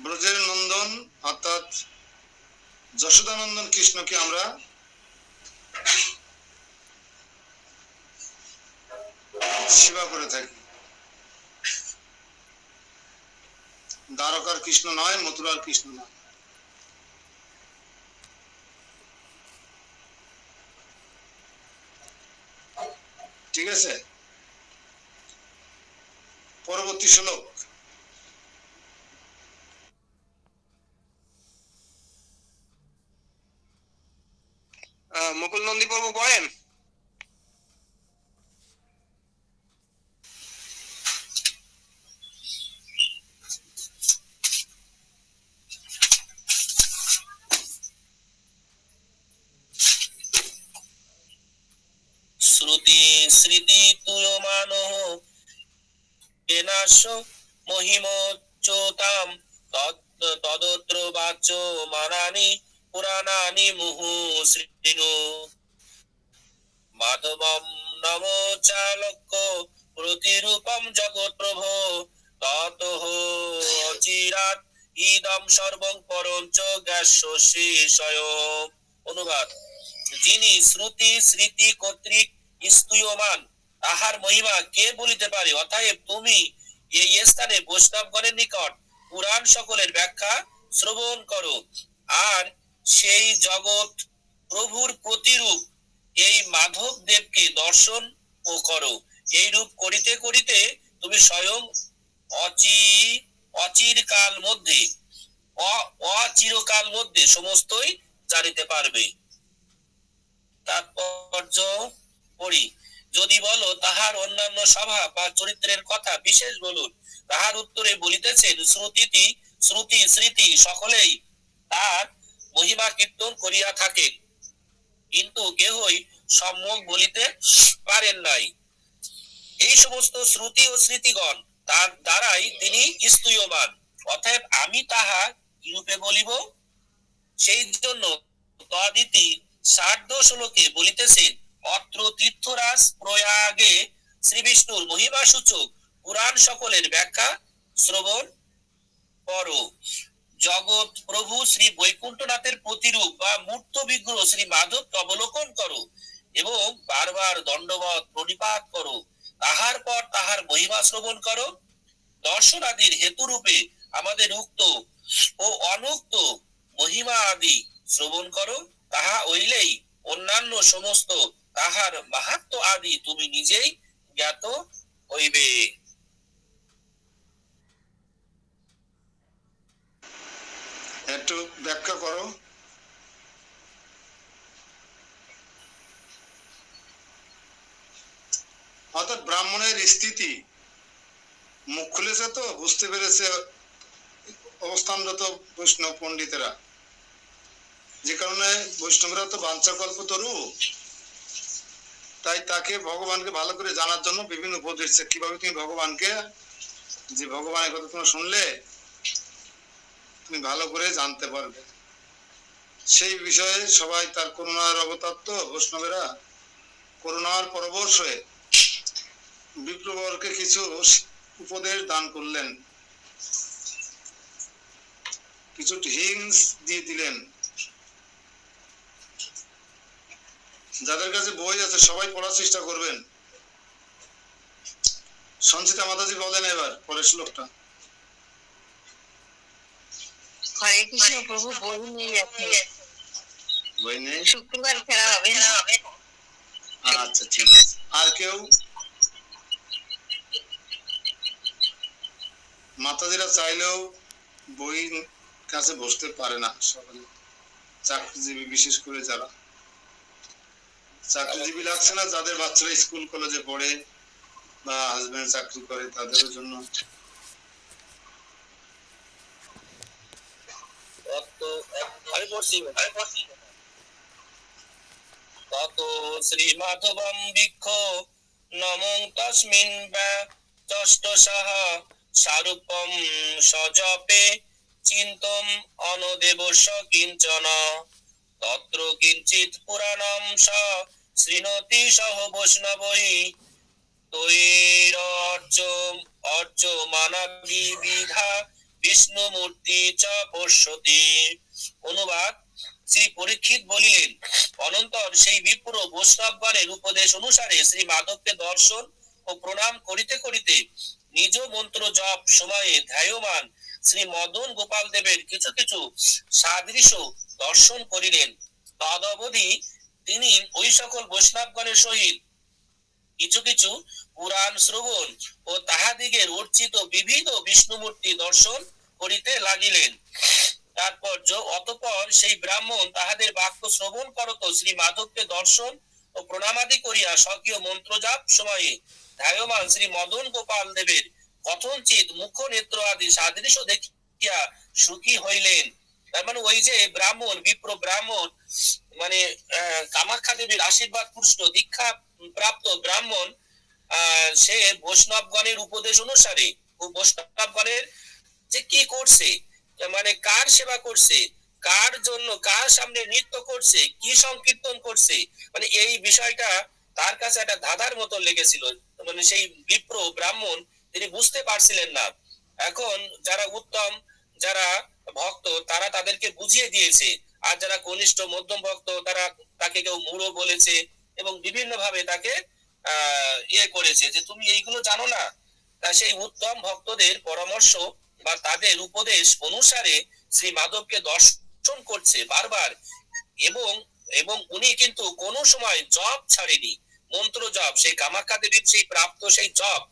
ব্রজের নন্দন অর্থাৎ যশোদানন্দন কৃষ্ণকে আমরা সেবা করে থাকি। দ্বারকার কৃষ্ণ নয়, মথুরার কৃষ্ণ নয়। ঠিক আছে, পরবর্তী শ্লোক। মুকুল নন্দী প্রভু পড়েন। শ্রুতি স্মৃতি তুয়মানো এনাশ মহিমোচ্যতাম তদত্র বাচ মানানি পুরাণানি মুহু শ্রীনু মাধবম নম চালক্য প্রতিরূপম জগৎ প্রভো ততঃ অচিরাৎ ইদম সর্বং পরঞ্চ গ্যাস্যসি স্বয়ং। অনুবাদ: যিনি শ্রুতি স্মৃতি কর্তৃক স্তুয়মান, তাহার মহিমা কে বলিতে পারে? অতএব তুমি এই স্থানে বৈষ্ণবগণের নিকট পুরাণ সকলের ব্যাখ্যা শ্রবণ করো, আর সেই জগৎ প্রভুর প্রতিরূপ এই মাধব দেবকে দর্শন ও করো। এই রূপ করিতে করিতে তুমি স্বয়ং অচিরকাল মধ্যে সমস্তই জানিতে পারবে। তাৎপর্য পড়ি। যদি বলো তাহার অন্যান্য স্বভাব বা চরিত্রের কথা বিশেষ বলুন, তাহার উত্তরে বলিতেছেন শ্রুতি স্মৃতি সকলেই তার মহিমা কীর্তন করিয়া থাকেন, কিন্তু কেহই সম্যক বলিতে পারেন নাই। এই সমস্ত শ্রুতি ও স্মৃতিগণ তার দ্বারাই তিনি স্তুয়মান। অতএব আমি তাহা কিরূপে বলিব? সেই জন্য তদিতি সার্ধ শ্লোকে বলিতেছেন, অত্র তীর্থরাজ প্রয়াগে শ্রী বিষ্ণুর মহিমা সূচক পুরাণ সকলের ব্যাখ্যা শ্রবণ করো। জগৎ প্রভু শ্রী বৈকুণ্ঠনাথের প্রতিরূপ বা মূর্ত বিগ্রহ শ্রী মাধবকে অবলোকন করো এবং বারবার দণ্ডবত প্রণিপাত করো। তাহার পর তাহার মহিমা শ্রবণ করো। দর্শনাদির হেতুরূপে আমাদের উক্ত ও অনুক্ত মহিমা আদি শ্রবণ করো। তাহা হইলেই অন্যান্য সমস্ত তাহার মাহাত্ম্য আদি তুমি নিজেই জ্ঞাত হইবে। একটু ব্যাখ্যা করো। অর্থাৎ ব্রাহ্মণের স্থিতি মুখ খুলেছে, তো বুঝতে পেরেছে অবস্থানরত বৈষ্ণব পণ্ডিতেরা, যে কারণে বৈষ্ণবরা তো বাঞ্ছাকল্পতরু, তাই তাকে ভগবানকে ভালো করে জানার জন্য বিভিন্ন উপদেশ দিচ্ছে, কিভাবে তুমি ভগবানকে, যে ভগবানের কথা তুমি শুনলে তুমি ভালো করে জানতে পারবে, সেই বিষয়ে সবাই তার করুণার অবতার তো বৈষ্ণবেরা করুণার পরবশ হয়ে বিপ্রবরকে কিছু উপদেশ দান করলেন, কিছু হিংস দিয়ে দিলেন। যাদের কাছে বই আছে সবাই পড়ার চেষ্টা করবেন। সঞ্চিতা মাতাজি বলেন এবার পরের শ্লোকটা। হরে কৃষ্ণ প্রভু, বই নেই এখন, বই নেই, শুক্রবার ফেরা হবে না। আচ্ছা ঠিক আছে। আর কেউ? মাতাজিরা চাইলেও বই কাছে বসতে পারে না সকালে, চাকরিজীবী, বিশেষ করে যারা চাকরিজীবী লাগছে না, যাদের বাচ্চারা স্কুল কলেজে পড়ে বা হাজবেন্ড চাকরি করে, তাদের জন্য তত শ্রী মাধবম বৃক্ষ নমং তস্মিন ব্যষ্টসহ সারূপম সজপে চিন্তম অনদেবস্য কিঞ্চন তত্র কিঞ্চিৎ পুরাণম স শৃণোতি সহ বৈষ্ণবৈ তৈরর্চ অর্চ মানাবি বিধা বিষ্ণুমূর্তি চ পশ্যতি। অনুবাদ: শ্রী পরীক্ষিত বলিলেন, অনন্তর সেই বিপ্র বৈষ্ণবগণের উপদেশ অনুসারে শ্রী মাধবকে দর্শন ও প্রণাম করিতে করিতে নিজ মন্ত্র জপ সময়ে ধ্যায়মান শ্রী মদন গোপাল দেবের কিছু কিছু সাদৃশ্য দর্শন করিলেন। তদবধি তিনি ওই সকল বৈষ্ণবগণের সহিত কিছু কিছু পুরাণ শ্রবণ ও তাহাদিগের অর্চিত বিবিধ বিষ্ণুমূর্তি দর্শন করিতে লাগিলেন। তাৎপর্য: অতঃপর সেই ব্রাহ্মণ তাহাদের বাক্য শ্রবণ করত শ্রী মাধবকে দর্শন ও প্রণামাদি করিয়া স্বকীয় মন্ত্রজাপ সময়ে ধ্যায়মান শ্রী মদন গোপাল দেবের কথঞ্চিত মুখ নেত্র আদি সাদৃশ্য দেখিয়া সুখী হইলেন। তার মানে ওই যে ব্রাহ্মণ, বিপ্র ব্রাহ্মণ, মানে কামাখ্যা দেবীর আশীর্বাদ পুষ্ট দীক্ষা প্রাপ্ত ব্রাহ্মণ, সে বৈষ্ণবগণের উপদেশ অনুসারে ও বৈষ্ণবগণের যে কি করছে, মানে কার সেবা করছে, কার জন্য, কার সামনে নৃত্য করছে, কি সংকীর্তন করছে, মানে এই বিষয়টা তার কাছে একটা ধাঁধার মতো লেগেছিল। মানে সেই বিপ্র ব্রাহ্মণ তিনি বুঝতে পারছিলেন না। এখন যারা উত্তম, যারা ভক্ত, তারা তাদেরকে বুঝিয়ে দিয়েছে, আর যারা কনিষ্ঠ মধ্যম ভক্ত, তারা তাকে কেউ মূঢ় বলেছে এবং বিভিন্ন ভাবে তাকে ইয়ে করেছে যে তুমি এইগুলো জানো না। তা সেই উত্তম ভক্তদের পরামর্শ বা তাদের উপদেশ অনুসারে শ্রী মাধবকে দর্শন করছে বারবার, এবং এবং উনি কিন্তু কোনো সময় জপ ছাড়েনি, মন্ত্র জপ, সেই কামাখ্যা দেবীর সেই প্রাপ্ত সেই জপ,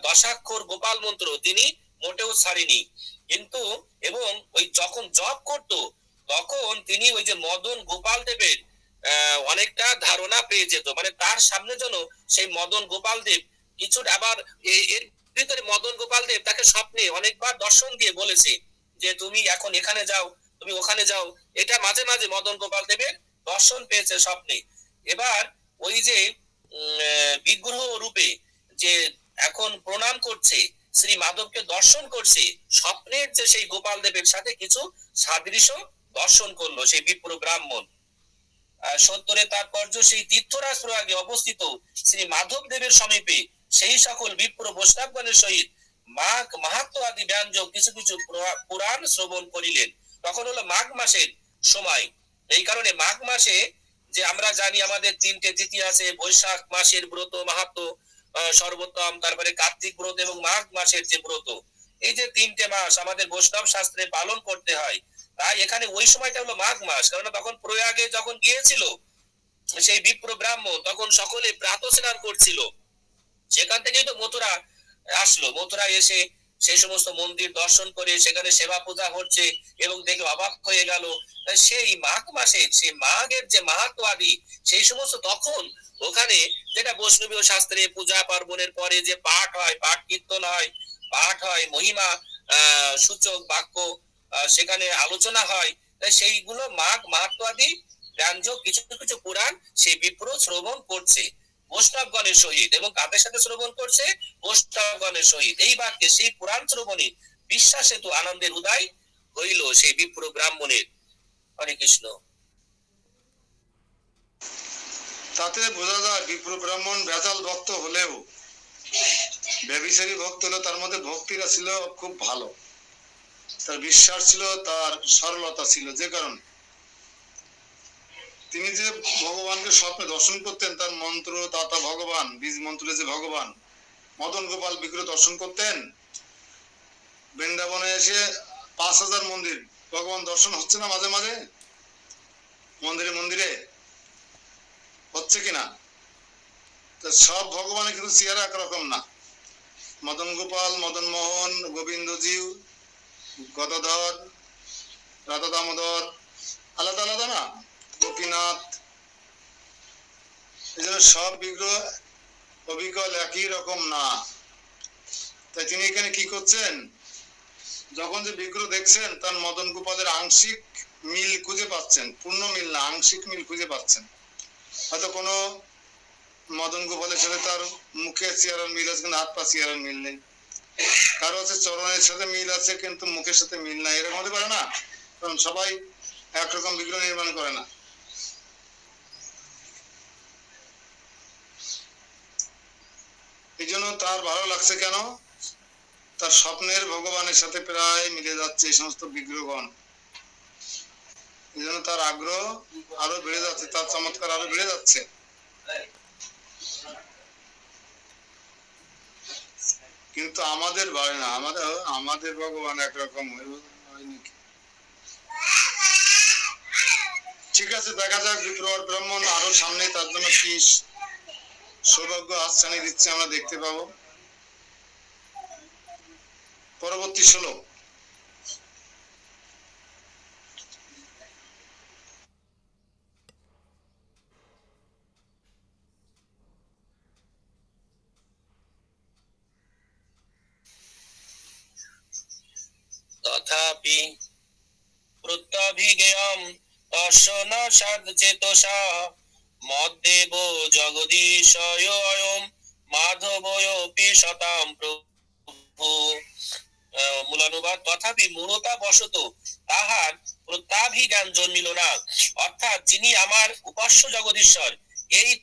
দশাক্ষর গোপাল মন্ত্র তিনি মোটেও ছাড়েনি। কিন্তু এবং ওই যখন জপ করত তখন তিনি ওই যে মদন গোপাল দেবের অনেকটা ধারণা পেয়ে যেত, মানে তার সামনে যেন সেই মদন গোপাল দেব কিছুটা, আবার এর ভিতরে মদন গোপাল দেব তাকে স্বপ্নে অনেকবার দর্শন দিয়ে বলেছে যে তুমি এখন এখানে যাও, তুমি ওখানে যাও। এটা মাঝে মাঝে মদন গোপাল দেবের দর্শন পেয়েছে স্বপ্নে। এবার ওই যে বিগ্রহ রূপে যে এখন প্রণাম করছে, শ্রী মাধবকে দর্শন করছে, স্বপ্নের যে সেই গোপাল দেবের সাথে কিছু সাদৃশ্য দর্শন করলো সেই বিপ্র ব্রাহ্মণ। সত্তরে তাৎপর্য: সেই তীর্থরাজ প্রয়াগে অবস্থিত শ্রী মাধব দেবের সমীপে সেই সকল বিপ্র বৈষ্ণবগণের সহিত মাঘ মাহাত্ম আদি ব্যঞ্জক কিছু কিছু পুরাণ শ্রবণ করিলেন। তখন হলো মাঘ মাসের সময়। এই কারণে মাঘ মাসে যে আমরা জানি আমাদের তিনটে তিথি আছে, বৈশাখ মাসের ব্রত মাহাত্ম সর্বোত্তম, তারপরে কার্তিক ব্রত এবং মাঘ মাসের যে ব্রত, এই যে তিনটে মাস আমাদের বৈষ্ণব শাস্ত্রে পালন করতে হয়। তাই এখানে ওই সময়টা হলো মাঘ মাস, কারণ তখন প্রয়াগে যখন গিয়েছিল সেই বিপ্র ব্রাহ্মণ, তখন সকলে প্রাতঃ স্নান করছিল। সেখান থেকেই তো মথুরা আসলো। মথুরা এসে সেই সমস্ত মন্দির দর্শন করে সেখানে সেবা পূজা হচ্ছে এবং দেখে অবাক হয়ে গেল। সেই মাঘ মাসে সেই মাঘের যে মাহাত্ম্য আদি সেই সমস্ত তখন ওখানে যেটা বৈষ্ণবীয় শাস্ত্রে পূজা পার্বণের পরে যে পাঠ হয়, পাঠ কীর্তন হয়, পাঠ হয়, মহিমা সূচক বাক্য সেখানে আলোচনা হয়। তাই সেইগুলো মাঘ মাহাত্ম্য আদি জ্ঞানযোগ কিছু কিছু পুরাণ সেই বিপ্র শ্রবণ করছে বৈষ্ণবগণের সহিত, এবং কাদের সাথে শ্রবণ করছে? বৈষ্ণবগণের সহিত। এই বাক্যে সেই পুরাণ শ্রবণে বিশ্বাস হেতু আনন্দের উদয় হইল সেই বিপ্র ব্রাহ্মণের। হরে কৃষ্ণ। তাতে বোঝা যায় বিপ্র ব্রাহ্মণ ভেজাল ভক্ত হলেও, ব্যভিচারী ভক্ত হলেও তার মধ্যে ভক্তিটা ছিল খুব ভালো, তার বিশ্বাস ছিল, তার সরলতা ছিল, যে কারণে তিনি যে ভগবানকে স্বপ্নে দর্শন করতেন, তার মন্ত্র দাতা ভগবান, বীজ মন্ত্রে যে ভগবান মদন গোপাল বিগ্রহ দর্শন করতেন। বৃন্দাবনে এসে 5000 মন্দির ভগবান দর্শন হচ্ছে না মাঝে মাঝে, মন্দিরে মন্দিরে হচ্ছে কিনা? সব ভগবানের কিন্তু চেহারা একরকম না। মদন গোপাল, মদন মোহন, গোবিন্দজিউ, গদাধর, রাধা দামোদর আলাদা আলাদা না, গোপীনাথ, এই জন্য সব বিগ্রহ অবিকল একই রকম না। তাই তিনি এখানে কি করছেন, যখন যে বিগ্রহ দেখছেন তার মদন গোপালের আংশিক মিল খুঁজে পাচ্ছেন, পূর্ণ মিল না, আংশিক মিল খুঁজে পাচ্ছেন। হয়তো কোনো মদন গোপালের সাথে তার মুখের চেহারার মিল আছে কিন্তু হাত পা চেহারার মিল নেই, কারো হচ্ছে চরণের সাথে মিল আছে কিন্তু মুখের সাথে মিল নাই, এরকম হতে পারে না? কারণ সবাই একরকম বিগ্রহ নির্মাণ করে না। এই জন্য তার ভালো লাগছে কেন, তার স্বপ্নের ভগবানের সাথে প্রায় মিলে যাচ্ছে এই সমস্ত বিগ্রহগণ। এই জন্য তার আগ্রহ আরো বেড়ে যাচ্ছে, তার চমৎকার আরো বেড়ে যাচ্ছে। কিন্তু আমাদের বাড়ে না, আমাদের ভগবান একরকম হয় নাকি? ঠিক আছে, দেখা যাক বিপ্র ব্রাহ্মণ আরো সামনে তার জন্য কি সৌভাগ্য আশ্বানি দিচ্ছে আমরা দেখতে পাবো। পরবর্তী শ্লোক। তথাপি প্রত্যভিজ্ঞাম দর্শন সাধ চেতসা মদ্দেব জগদীশয় অয়ম মাধবয়োপি শতাম প্রভু। মূলানুবাদ: তথাপি মূঢ়তা বশত তাহার প্রত্যাভিজ্ঞান জন্মিল না, অর্থাৎ যিনি আমার উপাস্য জগদীশ্বর,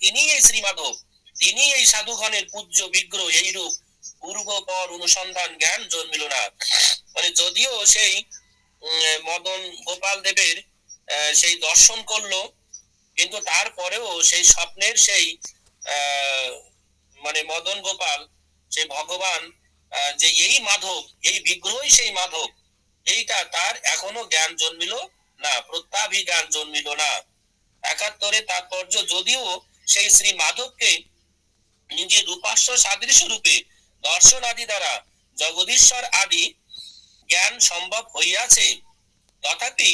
তিনি এই শ্রীমাধব, তিনি এই সাধুগণের পূজ্য বিগ্রহ, এইরূপ পূর্বপর অনুসন্ধান জ্ঞান জন্মিল না। মানে যদিও সেই মদন গোপাল দেবের সেই দর্শন করলো, কিন্তু তারপরেও সেই স্বপ্নের সেই মানে মদন গোপাল, সেই ভগবান যে এই মাধব, এই বিগ্রহই সেই মাধব, এইটা তার এখনো জ্ঞান জন্মিল না, প্রত্যাভিজ্ঞান জন্মিল না। 71 তাৎপর্য: যদিও সেই শ্রী মাধবকে নিজের রূপাস্য সাদৃশ্য রূপে দর্শন আদি দ্বারা জগদীশ্বর আদি জ্ঞান সম্ভব হইয়াছে, তথাপি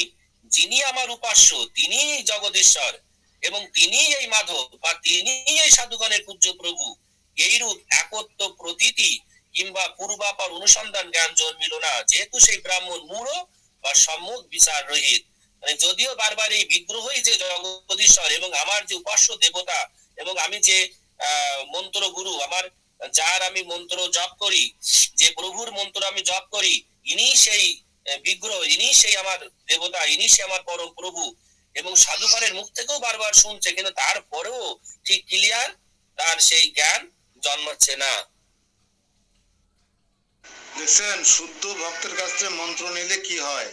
যিনি আমার উপাস্য তিনি জগদীশ্বর এবং তিনি এই মাধব বা তিনি এই সাধুগণের পূজ্য প্রভু, এইরূপ একত্ব প্রতীতি কিংবা পূর্বাপর অনুসন্ধান জ্ঞান জন্মিল না, যেহেতু সেই ব্রাহ্মণ মূঢ় বা সম্মুখ বিচার রহিত। মানে যদিও বারবার এই বিগ্রহই যে জগদীশ্বর এবং আমার যে উপাস্য দেবতা এবং আমি যে মন্ত্র গুরু, আমার যার আমি মন্ত্র জপ করি, যে প্রভুর মন্ত্র আমি জপ করি, ইনি সেই বিগ্রহ, ইনি সেই আমার দেবতা, ইনি সে আমার পরম প্রভু, এবং সাধুগণের মুখ থেকেও বারবার শুনছে, কিন্তু তারপরেও ঠিক ক্লিয়ার তার সেই জ্ঞান জন্মাচ্ছে না। দেখছেন, শুদ্ধ ভক্তের কাছ থেকে মন্ত্র নিলে কি হয়,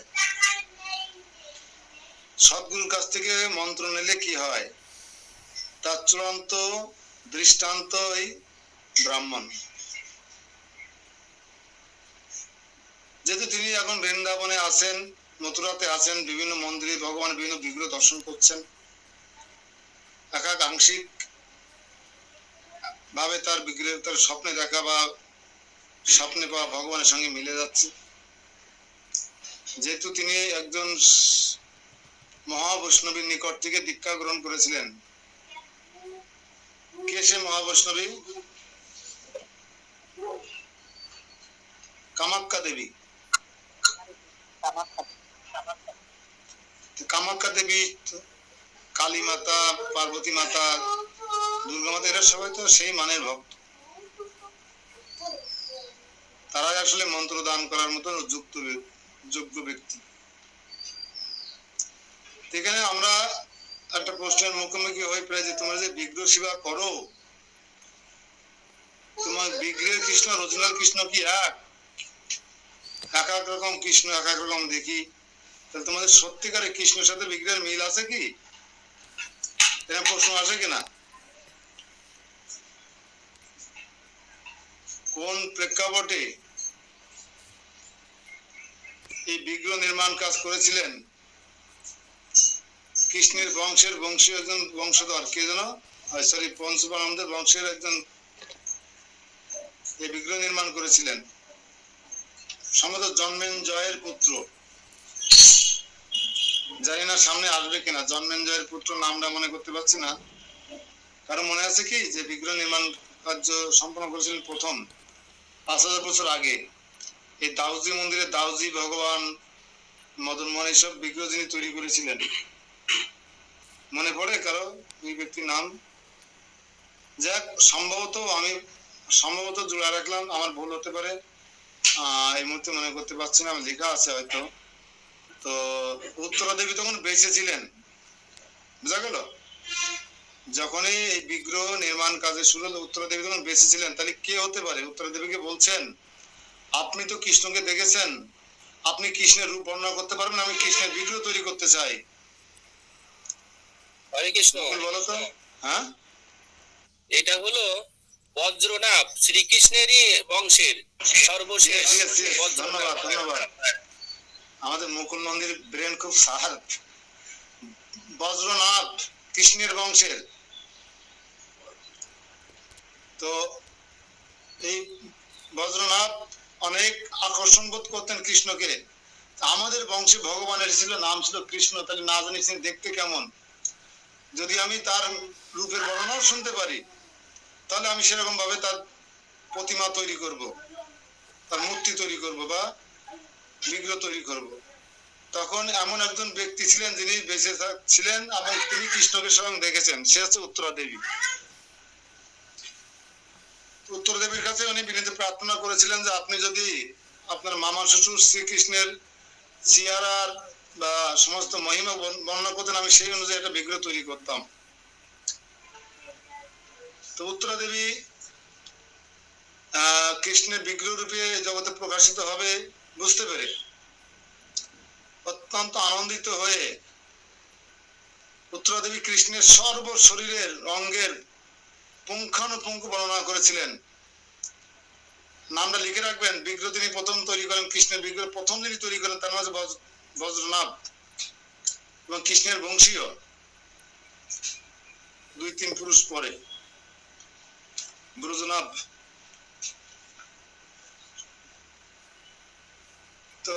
সদ্গুরুর কাছ থেকে মন্ত্র নিলে কি হয়, তার চূড়ান্ত দৃষ্টান্ত এই ব্রাহ্মণ। যেহেতু তিনি এখন বৃন্দাবনে আছেন, মথুরাতে আছেন, বিভিন্ন মন্দিরে ভগবান বিভিন্ন বিগ্রহ দর্শন করছেন, এক এক আংশিক ভাবে তার বিগ্রহ তার স্বপ্নে দেখা বা স্বপ্নে পাওয়া ভগবানের সঙ্গে মিলে যাচ্ছে। যেহেতু তিনি একজন মহাবৈষ্ণবীর নিকট থেকে দীক্ষা গ্রহণ করেছিলেন। কে সে মহাবৈষ্ণবী? কামাখ্যা দেবী। কামাখ্যা দেবী, কালী মাতা, পার্বতী মাতা, দুর্গা মাতা, এরা সবাই তো সেই মানের ভক্ত। তারাই আসলে মন্ত্র দান করার মতো যোগ্য ব্যক্তি। এখানে আমরা একটা প্রশ্নের মুখোমুখি হয়ে প্রায় যে তোমরা যে বিগ্রহ সেবা করো, তোমার বিগ্রহের কৃষ্ণ অরিজিনাল কৃষ্ণ কি এক? এক এক রকম কৃষ্ণ এক এক রকম দেখি, তাহলে তোমাদের সত্যিকারের কৃষ্ণের সাথে বিগ্রহের মিল আছে কি? এরকম প্রশ্ন আসে কিনা? কোন প্রেক্ষাপটে এই বিগ্রহ নির্মাণ কাজ করেছিলেন কৃষ্ণের বংশের বংশীয় একজন বংশধর, কে যেন, সরি, পঞ্চপাণ্ডবদের বংশের একজন এই বিগ্রহ নির্মাণ করেছিলেন, সম্ভবত জন্মেঞ্জয়ের পুত্র। জানি না সামনে আসবে কিনা, জন্মেঞ্জয়ের পুত্র নামটা মনে করতে পারছি না। কারণ মনে আছে কি যে বিগ্রহ নির্মাণ কার্য সম্পন্ন করেছিলেন প্রথম 5000 বছর আগে এই দাউজি মন্দিরে দাউজি ভগবান মদন মোহন এইসব বিগ্রহ যিনি তৈরি করেছিলেন, মনে পড়ে কারো এই ব্যক্তির নাম? যাক, সম্ভবত জোড়া রাখলাম, আমার ভুল হতে পারে, এই মুহূর্তে মনে করতে পারছি না, আমি লেখা আছে হয়তো। তো উত্তরা দেবী তখন বেঁচে ছিলেন, বুঝা গেল? যখনই এই বিগ্রহ নির্মাণ কাজে শুরু হলো, উত্তরা দেবী তখন বেঁচে ছিলেন। তাহলে কে হতে পারে? উত্তরা দেবীকে বলছেন, আপনি তো কৃষ্ণকে দেখেছেন, আপনি কৃষ্ণের রূপ বর্ণনা করতে পারবেন, আমি কৃষ্ণের বিগ্রহ তৈরি করতে চাই। হরে কৃষ্ণ। বলো তো। হ্যাঁ, এটা হলো বজ্রনাভ, শ্রীকৃষ্ণেরই বংশের সর্বশেষ। ধন্যবাদ ধন্যবাদ। আমাদের মুকুল মন্দির ব্রেন খুব শার্প। বজ্রনাভ কৃষ্ণের বংশের। তো এই বজ্রনাভ অনেক আকর্ষণ বোধ করতেন কৃষ্ণকে। আমাদের বংশে ভগবানের ছিল নাম ছিল কৃষ্ণ, তাহলে না জানি তিনি দেখতে কেমন, যদি আমি তার রূপের বর্ণনাও শুনতে পারি, তাহলে আমি সেরকম ভাবে তার প্রতিমা তৈরি করব, তার মূর্তি তৈরি করব বা বিগ্রহ তৈরি করব। তখন এমন একজন ব্যক্তি ছিলেন যিনি বেঁচে ছিলেন এবং তিনি কৃষ্ণকে স্বয়ং দেখেছেন, সে হচ্ছে উত্তরা দেবী। উত্তরা দেবীর কাছে উনি বিনীত প্রার্থনা করেছিলেন যে আপনি যদি আপনার মামা শ্বশুর শ্রীকৃষ্ণের চেহারার বা সমস্ত মহিমা বর্ণনা করতেন, আমি সেই অনুযায়ী একটা বিগ্রহ তৈরি করতাম। তো উত্তরা দেবী কৃষ্ণের বিগ্রহ রূপে জগতে প্রকাশিত হবে বুঝতে পেরে অত্যন্ত আনন্দিত হয়ে উত্তরা দেবী কৃষ্ণের সর্ব শরীরের অঙ্গের পুঙ্খানুপুঙ্খ বর্ণনা করেছিলেন। নামটা লিখে রাখবেন। বিগ্রহ তিনি প্রথম তৈরি করেন, কৃষ্ণের বিগ্রহ প্রথম যিনি তৈরি করেন তার মাঝে বজ্রনাভ এবং কৃষ্ণের বংশীয় 2-3 পুরুষ পরে ব্রজনাভ। তো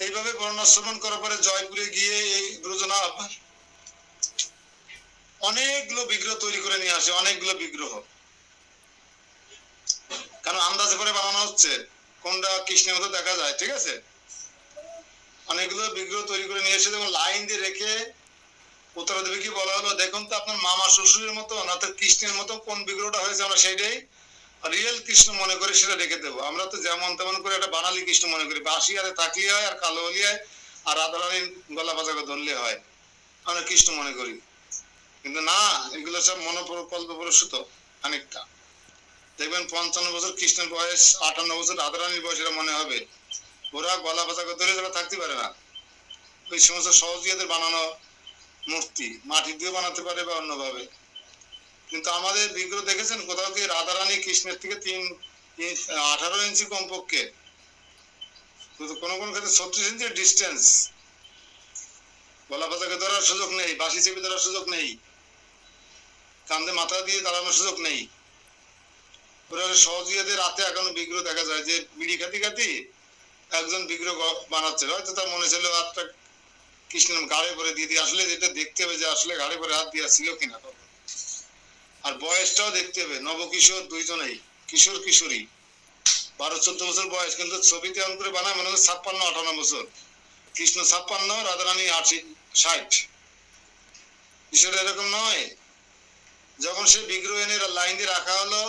এইভাবে বর্ণনা শ্রবণ করার পরে জয়পুরে গিয়ে এই ব্রজনাভ অনেকগুলো বিগ্রহ তৈরি করে নিয়ে আসে, অনেকগুলো বিগ্রহ। কারণ আন্দাজে করে বানানো হচ্ছে কোনটা কৃষ্ণের মতো দেখা যায়, ঠিক আছে? অনেকগুলো বিগ্রহ তৈরি করে নিয়ে এসে যখন লাইন দিয়ে রেখে উত্তরা দেবীকে বলা হলো, দেখুন তো আপনার মামা শ্বশুরের মতো না তো কৃষ্ণের মতো কোন বিগ্রহটা হয়েছে, আমরা সেইটাই রিয়েল কৃষ্ণ মনে করে সেটা রেখে দেবো। আমরা তো যেমন তেমন করে একটা বানালি কৃষ্ণ মনে করি, বাঁশি আরে থাকলে হয় আর কালো হলি হয় আর রাধারানীর গলা বাজাকে ধরলে হয়, আমরা কৃষ্ণ মনে করি। কিন্তু না, এগুলো সব মনোকল্প প্রসূত অনেকটা। দেখবেন 55 বছর কৃষ্ণের বয়স, 58 বছর রাধারানীর বয়স, এরা মনে হবে। ওরা গলা বাজাকে ধরে যারা থাকতে পারে না, ওই সমস্ত সহজিয়াদের বানানো মূর্তি মাটি দিয়ে বানাতে পারে বা অন্যভাবে। কিন্তু আমাদের বিগ্রহ দেখেছেন কোথাও কি রাধারানী কৃষ্ণের থেকে 18 ইঞ্চি কমপক্ষে, কোন কোন ক্ষেত্রে 36 ইঞ্চি ডিস্টেন্স, গলা বাজাকে ধরার সুযোগ নেই, বাঁশি চেপে ধরার সুযোগ নেই। কান্দে মাথা দিয়ে দাঁড়ানোর সুযোগ নেই। ওরা সহজিয়াদের রাতে এখনো বিগ্রহ দেখা যায় যে বিড়ি খাতি খাতি একজন বিগ্রহ বানাচ্ছে, হয়তো তার মনে ছিল হাতটা কৃষ্ণের ঘাড়ে পরে দিয়ে দিয়ে, আসলে যেটা দেখতে হবে যে আসলে ঘাড়ে পরে হাত দিয়া ছিল কিনা, আর বয়সটাও দেখতে হবে। নবকিশোর দুইজনেই, কিশোর কিশোরী, 12-14 বছর বয়স, কিন্তু ছবিতে এমন করে বানায় মনে হচ্ছে 56-58 বছর। কৃষ্ণ 56, রাধারানী 60। বিষয়টা এরকম নয়। যখন সে বিগ্রহ এনে লাইন দিয়ে রাখা হলো,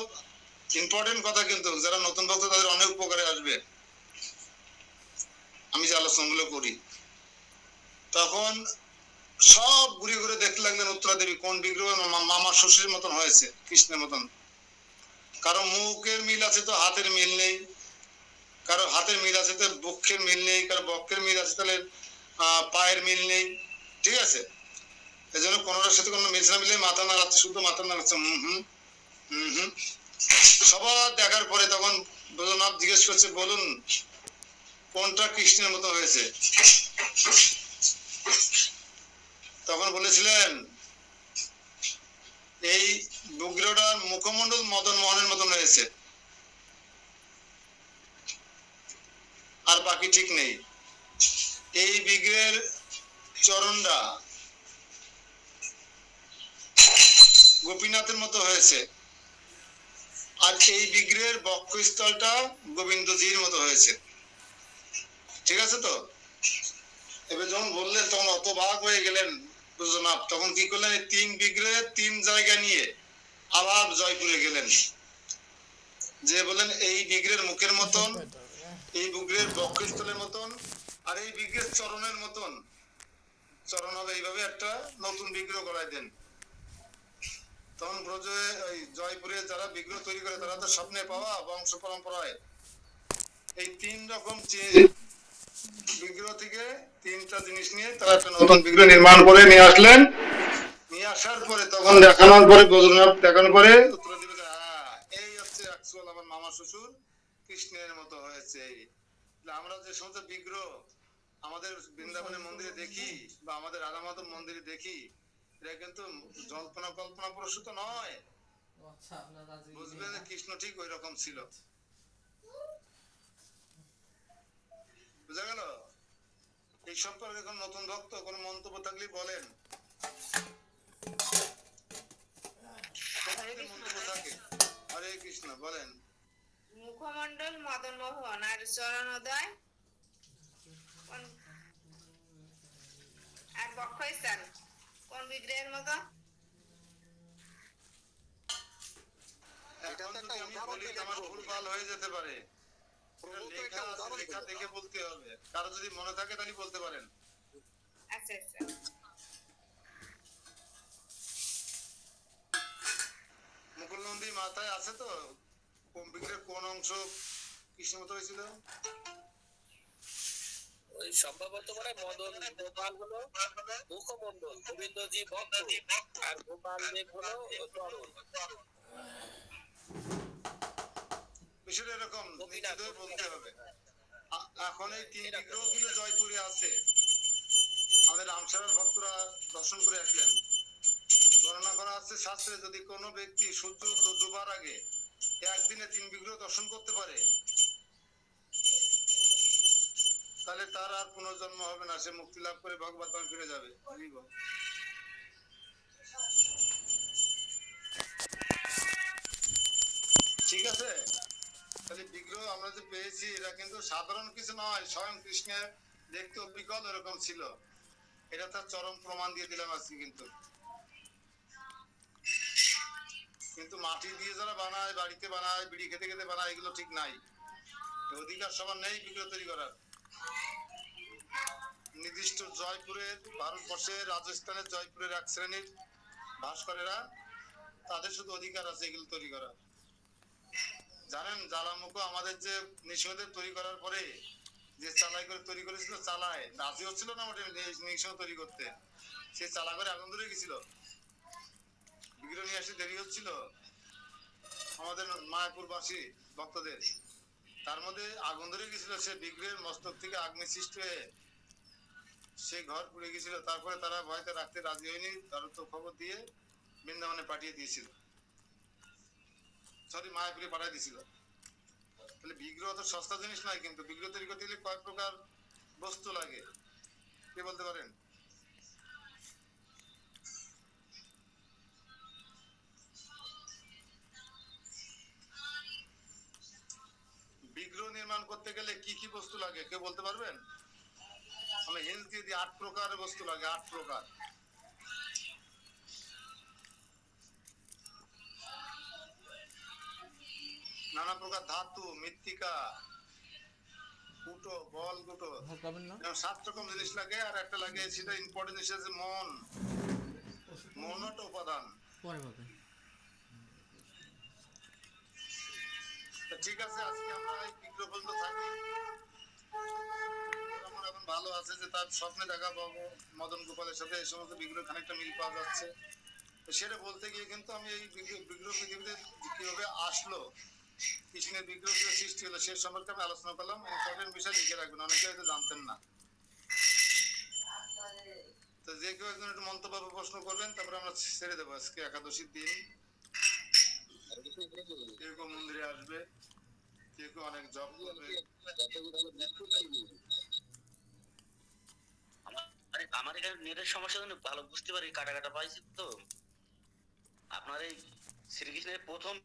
ইম্পর্টেন্ট কথা, কিন্তু যারা নতুন ভক্ত তাদের অনেক উপকারে আসবে আমি যে আলোচনাগুলো করি। তখন সব ঘুরে ঘুরে দেখতে লাগলেন উত্তরা দেবী কোন বিগ্রহ মামার শ্বশুরের মতন হয়েছে, কৃষ্ণের মতন। কারো মুখের মিল আছে তো হাতের মিল নেই, কারো হাতের মিল আছে তো বক্ষের মিল নেই, কারো বক্ষের মিল আছে তাহলে পায়ের মিল নেই, ঠিক আছে? এই জন্য কোনোটার সাথে কোনো মিল না মিলে মাথা নাড়াচ্ছে, শুধু মাথা নাড়াচ্ছে, হুম হুম হুম হুম। সবার দেখার পরে তখন ব্রজনাথ জিজ্ঞেস করছে, বলুন কোনটা কৃষ্ণের মতো হয়েছে? তখন বলেছিলেন এই বিগ্রহটার মুখমণ্ডল মদন মোহনের মতন হয়েছে, আর বাকি ঠিক নেই। এই বিগ্রহের চরণটা গোপীনাথের মতো হয়েছে, আর এই বিগ্রহের বক্ষস্থলটা গোবিন্দজির মতো হয়েছে, ঠিক আছে তো? এবার যখন বললেন তখন অত ভাগ হয়ে গেলেন ব্রজনাথ, তখন কি করলেন, এই 3 বিগ্রহের 3 জায়গা নিয়ে আবার জয়পুরে গেলেন, যে বলেন এই বিগ্রহের মুখের মতন, এই বিগ্রহের বক্ষস্থলের মতন, আর এই বিগ্রহের চরণের মতন চরণ হবে, এইভাবে একটা নতুন বিগ্রহ করাই দেন। তখন ব্রজে ওই জয়পুরে যারা বিগ্রহ তৈরি করে তারা তো স্বপ্নে পাওয়া বংশ পরম্পরায় এই 3 রকম বিগ্রহ থেকে 3টা জিনিস নিয়ে তারা একটা নতুন বিগ্রহ নির্মাণ করে নিয়ে আসলেন। নিয়ে আসার পরে তখন দেখানোর পরে ব্রজনাথ দেখানোর পরে উত্তর দিবে, এই হচ্ছে অ্যাকচুয়াল আমার মামা শ্বশুর কৃষ্ণের মতো হয়েছে। আমরা যে সমস্ত বিগ্রহ আমাদের বৃন্দাবনের মন্দিরে দেখি বা আমাদের রাধা মাধব মন্দিরে দেখি, এটা কিন্তু জল্পনা কল্পনা প্রসূত নয়। বুঝবেন কৃষ্ণ ঠিক ওই রকম ছিল, বুঝা গেল? এই সম্পর্কে এখন নতুন ভক্ত কোন মন্তব্য থাকলে বলেন, মন্তব্য থাকে। হরে কৃষ্ণ, বলেন। মুখমণ্ডল মদন মোহন আর চরণোদয় আর বক্ষস্থান কোন বিগ্রহের মতো? এখন যদি আমি বলি আমার ভুলভাল হয়ে যেতে পারে, লেখা আছে, লেখা দেখে বলতে হবে। কারো যদি মনে থাকে তাহলে বলতে পারেন। আচ্ছা আচ্ছা। মুকুল নন্দী মাথায় আছে তো কোন বিগ্রহের কোন অংশ কৃষ্ণের মতো হয়েছিল? ওই সম্ভবত মানে মদন গোপাল হলো মুখমণ্ডল, গোবিন্দজি ভক্ত, আর গোপাল দেব হলো চরণ। বিষয়টা এরকম নিশ্চিত বলতে হবে। এখন এই 3 বিগ্রহ কিন্তু জয়পুরে আছে, আমাদের রামসারার ভক্তরা দর্শন করে আসলেন। বর্ণনা করা আছে শাস্ত্রে, যদি কোনো ব্যক্তি সূর্য ডুবার আগে একদিনে 3 বিগ্রহ দর্শন করতে পারে তাহলে তার আর পুনর্জন্ম হবে না, সে মুক্তি লাভ করে ভগবত ধামে ফিরে যাবে। ঠিক আছে? তাহলে বিগ্রহ আমরা যে পেয়েছি এটা কিন্তু সাধারণ কিছু নয়, স্বয়ং কৃষ্ণের দেখতে অবিকল এরকম ছিল। এটা তার চরম প্রমাণ দিয়ে দিলাম আজকে। কিন্তু মাটি দিয়ে যারা বানায়, বাড়িতে বানায়, বিড়ি খেতে খেতে বানায়, এগুলো ঠিক নাই। অধিকার সবার নেই বিগ্রহ তৈরি করার। নির্দিষ্ট জয়পুরের, ভারতবর্ষের রাজস্থানের জয়পুরের এক শ্রেণীর ভাস্করেরা, তাদের শুধু অধিকার আছে এগুলো তৈরি করার। জানেন জ্বালামুখো আমাদের যে নৃসিংহদেব তৈরি করার পরে যে চালাই করে তৈরি করেছিল, চালায় রাজি হচ্ছিল না ওটা নৃসিংহ তৈরি করতে, সে চালা করে আগুন ধরে গেছিল, বিগ্রহ নিয়ে আসতে দেরি হচ্ছিল আমাদের মায়াপুরবাসী ভক্তদের, তার মধ্যে আগুন ধরে গেছিল, সে বিগ্রহের মস্তক থেকে আগ্নি সৃষ্টি হয়ে সে ঘর পুড়ে গেছিল। তারপরে তারা ভয়তে রাখতে রাজি হয়নি, তারা তো খবর দিয়ে বৃন্দাবনে পাঠিয়ে দিয়েছিল, সরি মায়াপুরে পাঠিয়ে দিয়েছিল। তাহলে বিগ্রহ তো সস্তা জিনিস নয়, কিন্তু বিগ্রহ তৈরি করতে গেলে কয়েক প্রকার বস্তু লাগে, কে বলতে পারেন? বিগ্রহ নির্মাণ করতে গেলে কি কি বস্তু লাগে কেউ বলতে পারবেন? আমি হিন্স দিয়ে দিই, 8 প্রকারের বস্তু লাগে, 8 প্রকার। নানা প্রকার ধাতু, মৃত্তিকা, কুটো, বল কুটো, ভয় পাবেন না? 7 রকম জিনিস লাগে। আর একটা লাগে, সেটা ইম্পর্টেন্ট জিনিস আছে, মন। মন একটা উপাদান। পরে পাবেন। তা ঠিক আছে, আজকে আমরা এই বিগ্রহ পর্যন্ত থাকি। আমার এখন ভালো আছে যে তার স্বপ্নে দেখা পাবো মদন গোপালের সাথে এই সমস্ত বিগ্রহ খানিকটা মিল পাওয়া যাচ্ছে। তো সেটা বলতে গিয়ে কিন্তু আমি এই বিগ্রহ পৃথিবীতে কিভাবে আসলো, কৃষ্ণের বিগ্রহ কিভাবে সৃষ্টি হলো, সে সম্পর্কে আমি আলোচনা করলাম। ইম্পর্টেন্ট বিষয় লিখে রাখবেন, অনেকে হয়তো জানতেন না। তো যে কেউ একজন একটু মন্তব্য বা প্রশ্ন করবেন, তারপরে আমরা ছেড়ে দেবো। আজকে একাদশীর দিন, কেউ কেউ মন্দিরে আসবে, কেউ কেউ অনেক জব করবে। আমার এখানে নেটের সমস্যা জন্য ভালো বুঝতে পারি, কাটা কাটা পাইছি তো। আপনার এই শ্রীকৃষ্ণের প্রথম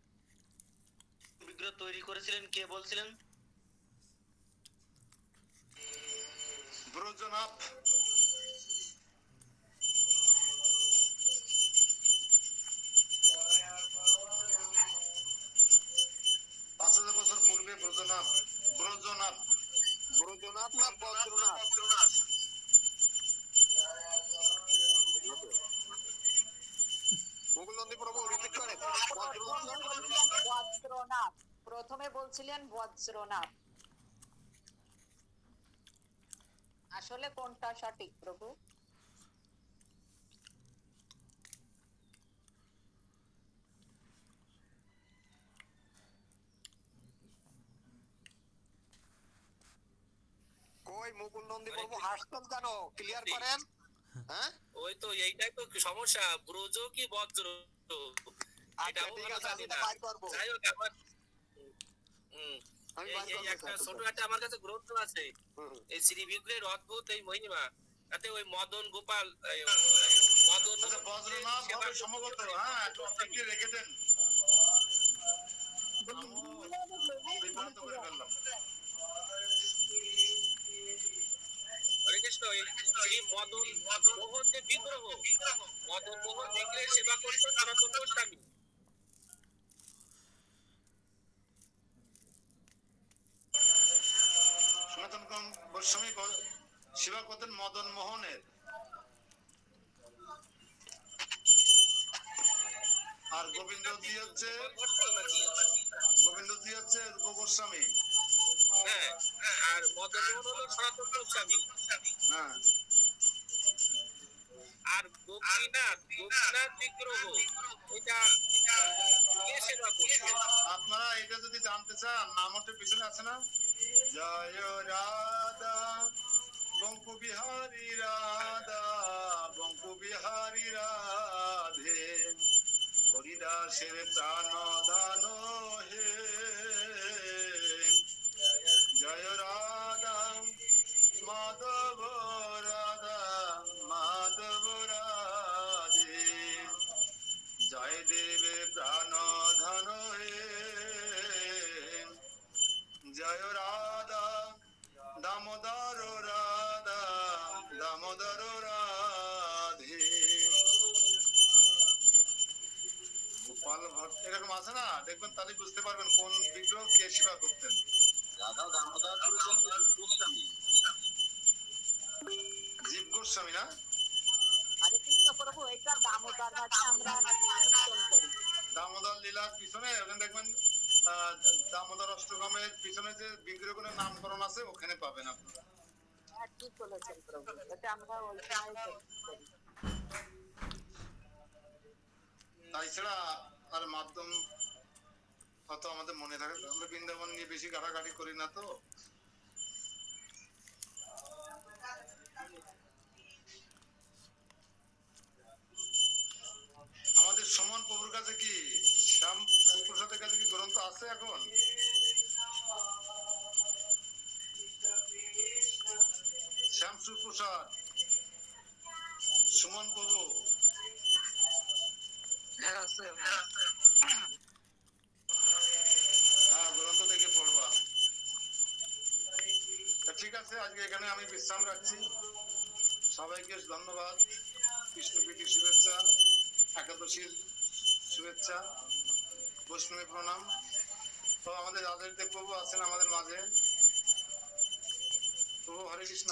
বিগ্রহ তৈরি করেছিলেন কে বলছিলেন? ব্রজনাথ। পাঁচ হাজার বছর পূর্বে ব্রজনাথ। ব্রজনাথ, ব্রজনাথ না বজ্রনাথ? মুকুলনন্দী প্রভু রিপিট করেন। বজ্রনাথ, প্রথমে বলছিলেন বজ্রনাথ। আসলে কোনটা সঠিক প্রভু? কই মুকুলনন্দী প্রভু হাসছেন কেন? ক্লিয়ার করেন। হ্যাঁ, ওই তো এইটাই তো সমস্যা, ব্রজ কি বজ্র, আচ্ছা ঠিক আছে, আমি এটা বাইর করব। যাই হোক আমার আমি এই বাইর এই করব। একটা ছোট একটা আমার কাছে গ্রন্থ আছে, এই শ্রী বিগ্রহের অদ্ভুত এই মহিমা। তাতে ওই মদন গোপাল মদন আচ্ছা, বজ্রনাথ হবে সম্ভবত। হ্যাঁ, একটু অপেক্ষা রেখে দেন। বিভ্রান্ত করে ফেললাম। হরে কৃষ্ণ। এই শ্রী মদন মোহন যে বিগ্রহ, মদন মোহন বিগ্রহের সেবা করতো সনাতন গোস্বামী। সনাতন গোস্বামী সেবা করতেন মদন মোহনের। আর গোবিন্দজি হচ্ছে রূপ গোস্বামী। হ্যাঁ, আর মদন মোহন হলো সনাতন গোস্বামী। হ্যাঁ, আর গোপীনাথ বিগ্রহ, এটা কে সেবা করছে? আপনারা এটা যদি জানতে চান, নামটা পিছনে আছে না, জয় রাধা বঙ্কু বিহারী রাধা বঙ্কু বিহারী রাধে হরিদাসের প্রাণ দান হে। জয় রাধা মাধব রাধা মাধব রাধে জয় দেবে প্রাণ ধন হে। জয় রাধা দামোদর রাধা দামোদর রাধে গোপাল ভট্ট, এরকম আছে না, দেখবেন তাহলে বুঝতে পারবেন কোন বিগ্রহ কে সেবা করতেন। রাধা দামোদর গোস্বামী, জীব গোস্বামী না? হরে কৃষ্ণ প্রভু, এটা দামোদর মাঝে আমরা কীর্তন করি। দামোদর লীলার পিছনে ওখানে দেখবেন দামোদর অষ্টকমের পিছনে যে বিগ্রহগুলোর নামকরণ আছে ওখানে পাবেন আপনারা। হ্যাঁ, ঠিক বলেছেন প্রভু, এটা আমরা ওই সময় করি। তাছাড়া আর মাধ্যম হয়তো আমাদের মনে থাকে, আমরা বৃন্দাবন নিয়ে বেশি ঘাটাঘাটি করি না তো। আমাদের বাবুর কাছে কি শ্যাম সুপ্রসাদের কাছে কি গ্রন্থ আছে এখন? শ্যাম সুপ্রসাদ, সুমন প্রভু, হ্যাঁ গ্রন্থ থেকে পড়বা। ঠিক আছে, আজকে এখানে আমি বিশ্রাম রাখছি। সবাইকে ধন্যবাদ, কৃষ্ণপ্রীতির শুভেচ্ছা, একাদশীর শুভেচ্ছা, বৈষ্ণবী প্রণাম। তো আমাদের আচার্য প্রভু আছেন আমাদের মাঝে। প্রভু হরে কৃষ্ণ।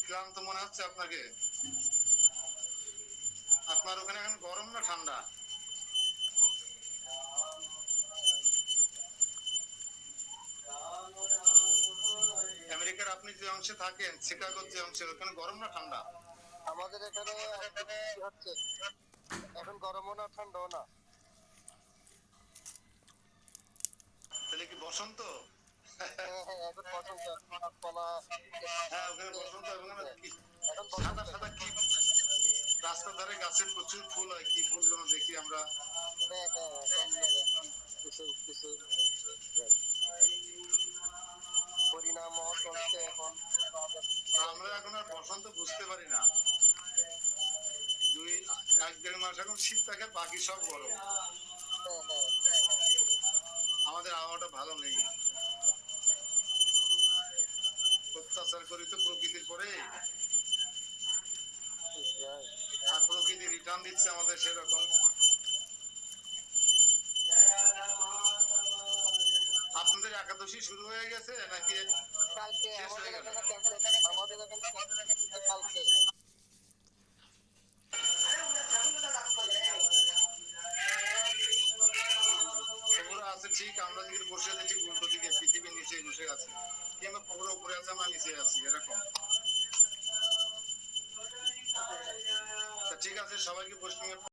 ক্লান্ত মনে হচ্ছে আপনাকে? আপনার ওখানে এখন গরম না ঠান্ডা? আমেরিকার আপনি যে অংশে থাকেন, শিকাগোর যে অংশে, ওখানে গরম না ঠান্ডা? আমাদের এখানে হচ্ছে এখন গরমও না ঠান্ডাও না। তাহলে কি বসন্ত? এখন বসন্ত, গাছপালা, হ্যাঁ ওখানে বসন্ত। এখন সাদা সাদা কি রাস্তার ধারে গাছে প্রচুর ফুল হয়, কি ফুল যেন দেখি আমরা। কিছু কিছু পরিণাম চলছে এখন। আমরা এখন আর বসন্ত বুঝতে পারি না। 1-1.5 মাস এখন শীত থাকে, বাকি সব গরম। আমাদের আবহাওয়াটা ভালো নেই। অত্যাচার করি তো প্রকৃতির পরে, আর প্রকৃতি রিটার্ন দিচ্ছে আমাদের সেরকম। আপনাদের একাদশী শুরু হয়ে গেছে নাকি কালকে শেষ হয়ে গেল? আমাদের এখানে কালকে। পুকুরা আছে ঠিক, আমরা যেখানে বসে আছি ঠিক উল্টো দিকে, পৃথিবীর নিচে বসে আছে, কিংবা পুকুরের উপরে আছে, আমরা নিচে আছি, এরকম। ঠিক আছে, সবাইকে বৈষ্ণবের